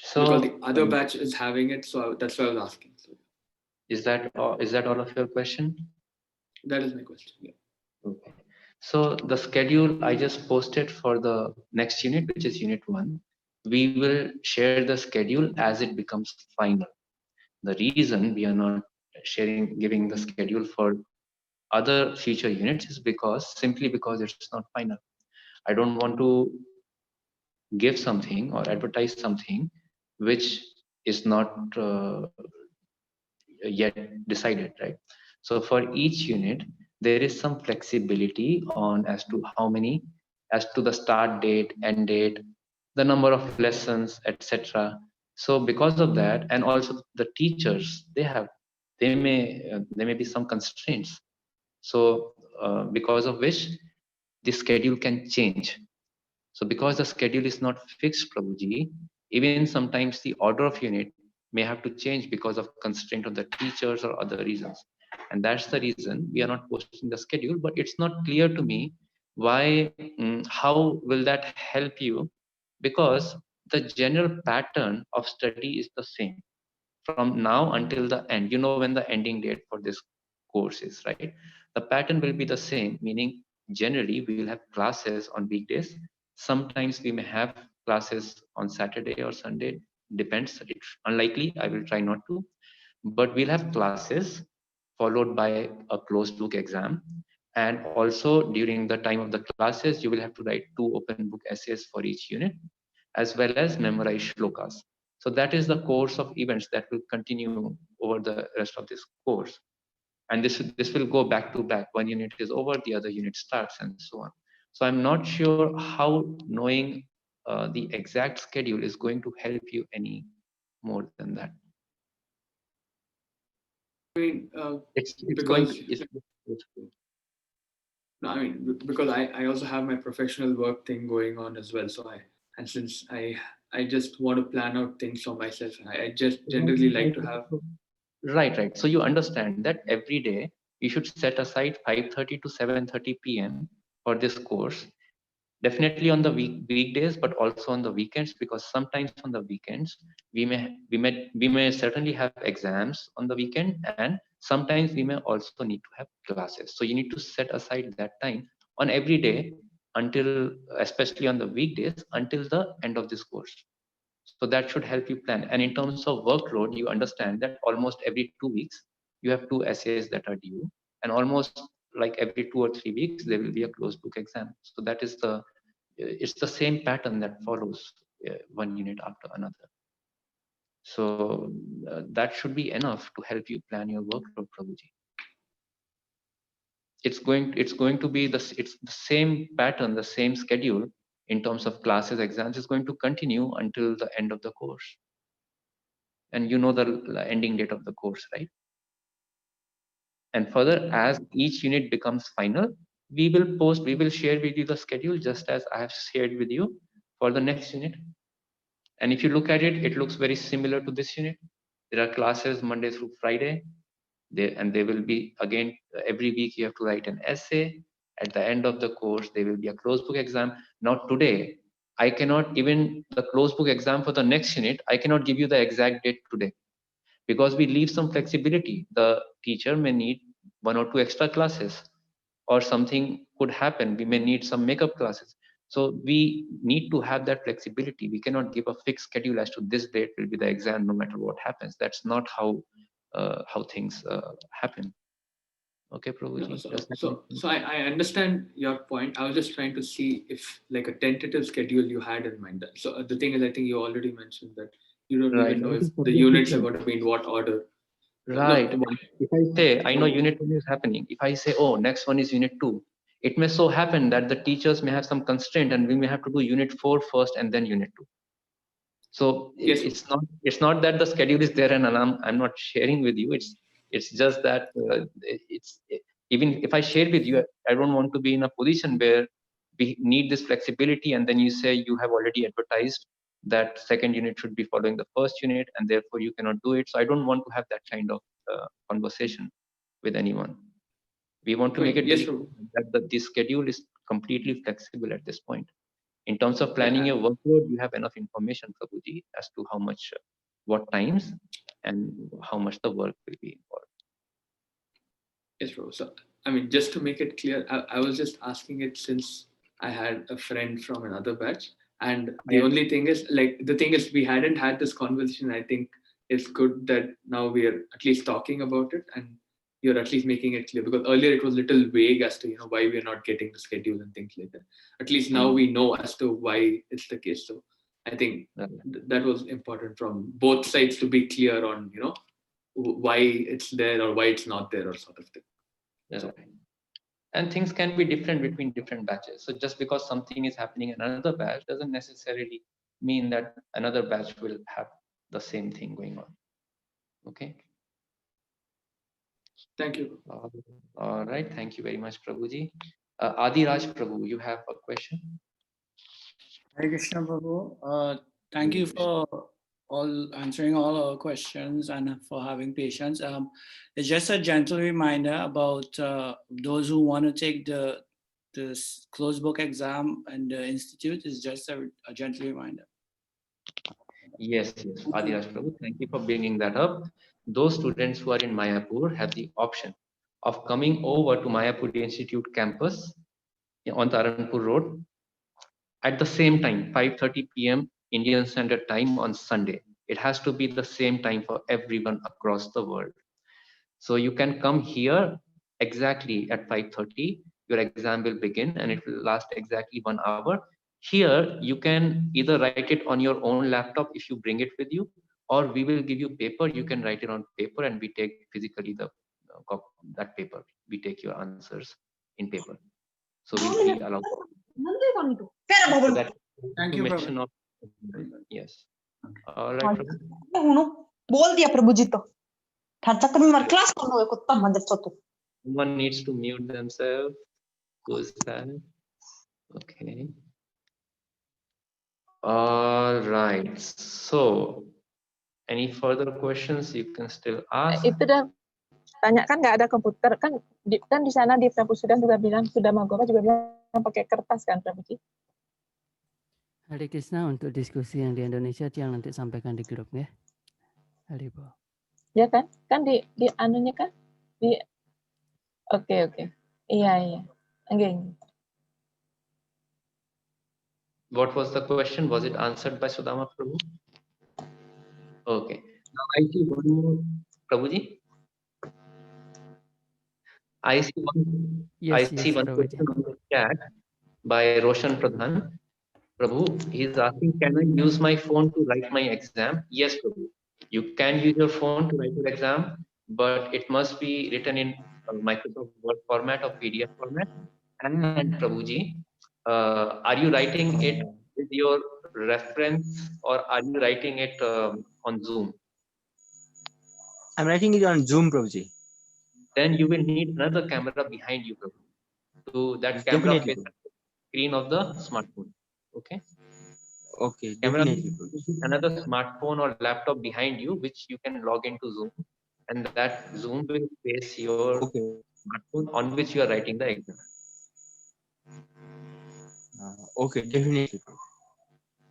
So, because the other batch is having it, so that's why I was asking. So, is that all of your question? That is my question. Yeah. Okay. So the schedule I just posted for the next unit, which is unit 1, we will share the schedule as it becomes final. The reason we are not giving the schedule for other future units is simply because it's not final. I don't want to give something or advertise something which is not yet decided, right? So for each unit, there is some flexibility on as to how many, as to the start date, end date, the number of lessons, etc. So because of that, and also the teachers, there may be some constraints. So because of which the schedule can change. So because the schedule is not fixed, Prabhuji, even sometimes the order of unit may have to change because of constraint of the teachers or other reasons. And that's the reason we are not posting the schedule, but it's not clear to me why, how will that help you? Because the general pattern of study is the same from now until the end. You know when the ending date for this course is, right? The pattern will be the same, meaning generally we will have classes on weekdays. Sometimes we may have classes on Saturday or Sunday, depends. It's unlikely, I will try not to, but we'll have classes followed by a closed book exam. And also during the time of the classes, you will have to write 2 open book essays for each unit, as well as memorize shlokas. So that is the course of events that will continue over the rest of this course. And this will go back to back. One unit is over, the other unit starts, and so on. So I'm not sure how knowing the exact schedule is going to help you any more than that. I mean, it's because going to, no, I mean, because I also have my professional work thing going on as well. So since I just want to plan out things for myself. I just generally like to have. Right. So you understand that every day you should set aside 5:30 to 7:30 p.m. for this course. Definitely on the weekdays, but also on the weekends, because sometimes on the weekends we may certainly have exams on the weekend, and sometimes we may also need to have classes. So you need to set aside that time on every day until, especially on the weekdays, until the end of this course. So that should help you plan. And in terms of workload, you understand that almost every 2 weeks you have 2 essays that are due, and almost like every 2 or 3 weeks there will be a closed book exam. So that is the, it's the same pattern that follows one unit after another. So that should be enough to help you plan your workload, Prabhuji. It's going to be it's the same pattern, the same schedule in terms of classes, exams is going to continue until the end of the course. And you know the ending date of the course, right? And further, as each unit becomes final, we will share with you the schedule just as I have shared with you for the next unit. And if you look at it, it looks very similar to this unit. There are classes Monday through Friday. They will be, again, every week you have to write an essay. At the end of the course, there will be a closed book exam. Not today. I cannot, even the closed book exam for the next unit, I cannot give you the exact date today, because we leave some flexibility. The teacher may need 1 or 2 extra classes, or something could happen. We may need some makeup classes. So we need to have that flexibility. We cannot give a fixed schedule as to this date will be the exam no matter what happens. That's not how things happen. Okay, No, Prabhuji. so I understand your point. I was just trying to see if like a tentative schedule you had in mind. So the thing is, I think you already mentioned that you don't Right. even know if the units are going to be in what order. Right. If I say, I know unit 1 is happening. If I say, oh, next one is unit 2, it may so happen that the teachers may have some constraint and we may have to do unit 4 first and then unit 2. So Yes. it's not that the schedule is there and I'm not sharing with you. It's just that even if I share with you, I don't want to be in a position where we need this flexibility and then you say you have already advertised that second unit should be following the first unit and therefore you cannot do it. So I don't want to have that kind of conversation with anyone. We want to make it Yes, very clear that the schedule is completely flexible at this point. In terms of planning your workload, you have enough information, Prabhuji, as to how much, what times, and how much the work will be involved. Yes, bro. So, I mean, just to make it clear, I was just asking it since I had a friend from another batch. And the only thing is, like, the thing is, we hadn't had this conversation. I think it's good that now we are at least talking about it and you're at least making it clear, because earlier it was a little vague as to, why we're not getting the schedule and things like that. At least now we know as to why it's the case. So I think that was important from both sides to be clear on, why it's there or why it's not there or sort of thing. So, and things can be different between different batches. So just because something is happening in another batch doesn't necessarily mean that another batch will have the same thing going on. Okay. Thank you. All right. Thank you very much, Prabhuji. Adi Raj Prabhu, you have a question? Hare Krishna Prabhu. Thank you for answering all our questions and for having patience. It's just a gentle reminder about those who want to take the closed book exam and the institute. Is just a gentle reminder. Yes, Adi Raj Prabhu, thank you for bringing that up. Those students who are in Mayapur have the option of coming over to Mayapur Institute campus on Taranpur Road at the same time, 5:30 p.m. Indian Standard Time on Sunday. It has to be the same time for everyone across the world. So you can come here exactly at 5:30. Your exam will begin and it will last exactly 1 hour. Here, you can either write it on your own laptop if you bring it with you, or we will give you paper. You can write it on paper and we take physically that paper. We take your answers in paper. So we allow so that Thank you, information Prabhu. yes. All right. बोल दिया प्रभु जी तो चक्कर में मार class करना है कुत्ता मंदिर तो One needs to mute themselves. Who is that? Okay. All right. So, any further questions you can still ask? tanya kan nggak ada komputer kan di sana di Prabu Sudan juga bilang sudah Magoma juga bilang pakai kertas kan Prabuji. Hare Krishna, untuk diskusi yang di Indonesia yang nanti sampaikan di grup ya. Haribo. Ya kan? Kan di anunya kan di oke. Iya. Oke. What was the question? Was it answered by Sudama Prabhu? Okay. Now I see one more. Prabhuji? I see one question on the chat by Roshan Pradhan. Prabhu, he is asking, can I use my phone to write my exam? Yes, Prabhu. You can use your phone to write your exam, but it must be written in Microsoft Word format or PDF format. And Prabhuji, are you writing it with your reference or are you writing it on Zoom? I'm writing it on Zoom, Prabhuji. Then you will need another camera behind you, Prabhu. So that camera faces the screen of the smartphone. Okay. Okay. Camera Definitely. another smartphone or laptop behind you, which you can log into Zoom, and that Zoom will face your smartphone on which you are writing the exam. Okay, definitely.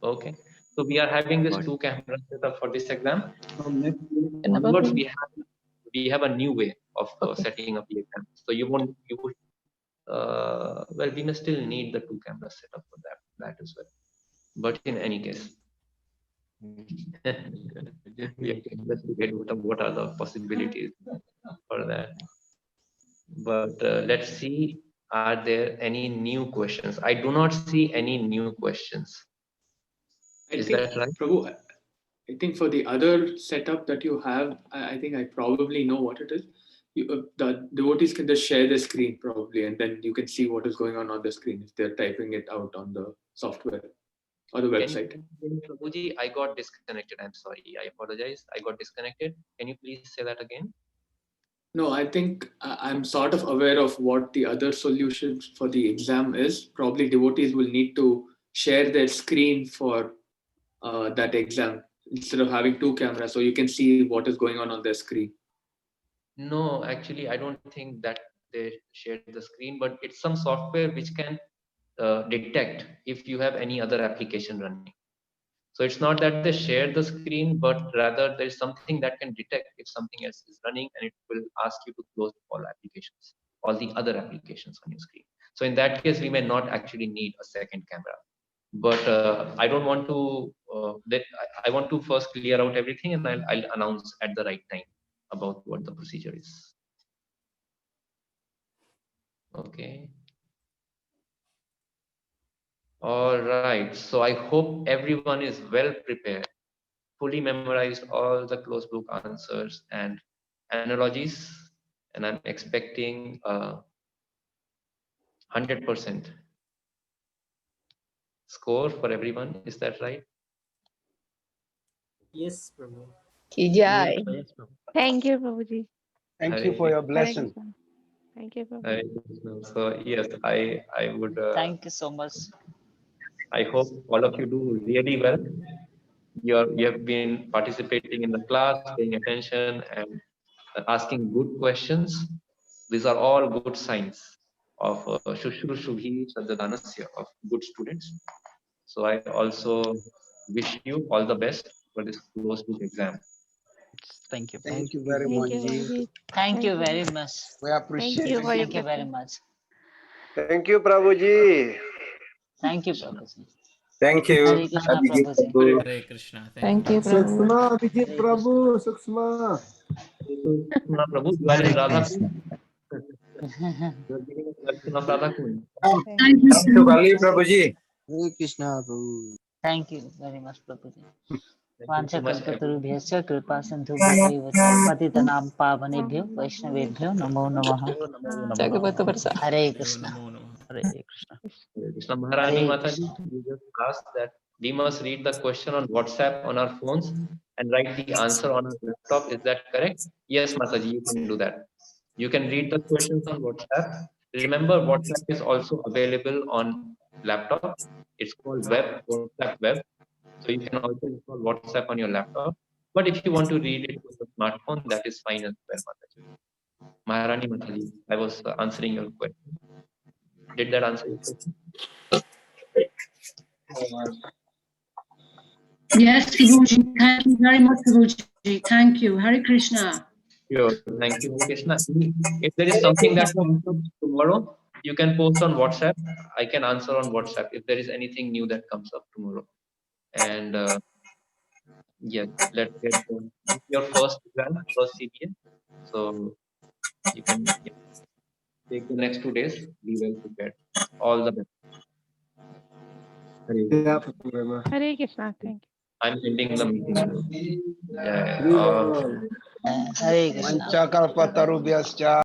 Okay. So we are having this two camera setup for this exam. From next year onwards, we have a new way of setting up the exam. So well, we may still need the two camera setup for that as well. But in any case, we have to investigate what are the possibilities for that. But let's see, are there any new questions? I do not see any new questions. Is that right? Prabhu, I think for the other setup that you have, I think I probably know what it is. The devotees can just share the screen probably, and then you can see what is going on the screen if they're typing it out on the software or the website. Prabhuji, I got disconnected. I'm sorry. I apologize. I got disconnected. Can you please say that again? No, I think I'm sort of aware of what the other solution for the exam is. Probably devotees will need to share their screen for that exam instead of having two cameras, so you can see what is going on their screen. No, actually, I don't think that they shared the screen, but it's some software which can detect if you have any other application running. So it's not that they share the screen, but rather there's something that can detect if something else is running, and it will ask you to close all applications, all the other applications on your screen. So in that case, we may not actually need a second camera. But I don't want to, I want to first clear out everything, and I'll announce at the right time about what the procedure is. Okay. All right. So I hope everyone is well prepared, fully memorized all the closed book answers and analogies, and I'm expecting 100% score for everyone. Is that right? Yes, Prabhu. Kijai. Yes, Prabhu. Thank you, Prabhuji. Thank you for your Hare blessing. Krishna. Thank you, Prabhu. Hare Krishna. So yes, I would. Thank you so much. I hope all of you do really well. You have been participating in the class, paying attention, and asking good questions. These are all good signs of Shushrushubi Sadhadanasya, of good students. So I also wish you all the best for this closed book exam. Thank you. Thank you very much. Thank you very much. We appreciate it. Thank you very much. Thank you, Prabhuji. Thank you, Prabhuji. Thank you. Hare Krishna, Prabhuji. Hare Krishna. Thank you, Prabhu. Suksma, Abhijit Prabhu, Suksma. Prabhu, you are in Radhakund. You are giving us darshan of Radhakund. Thank you, Bali, Prabhuji. Hare Krishna, Prabhu. Thank you very much, Prabhuji. Thank you so much, वाञ्छकल्पतरुभ्यश्च कृपा सिन्धुभ्यैव च पतितनां पावनेभ्यो वैष्णवेभ्यो नमो नमः हरे कृष्ण हरे Krishna Krishna Maharani Mataji, we just asked that we must read the question on WhatsApp on our phones and write the answer on our laptop. Is that correct? Yes, Mataji, you can do that. You can read the questions on WhatsApp. Remember, WhatsApp is also available on laptop. It's called WhatsApp Web. So you can also install WhatsApp on your laptop. But if you want to read it with a smartphone, that is fine as well, Mataji. Maharani Mataji, I was answering your question. Did that answer your question? Yes, Prabhuji. Thank you very much, Prabhuji. Thank you. Hare Krishna. Sure. Thank you, Krishna. If there is something that comes up tomorrow, you can post on WhatsApp. I can answer on WhatsApp if there is anything new that comes up tomorrow. And yes, let's get your first exam, first CBA. So you can take the next 2 days. Be well prepared. All the best. Yeah, Prabhu. Hare Krishna. Thank you. I'm ending the meeting. Yeah. Mancha kalpatarubhyascha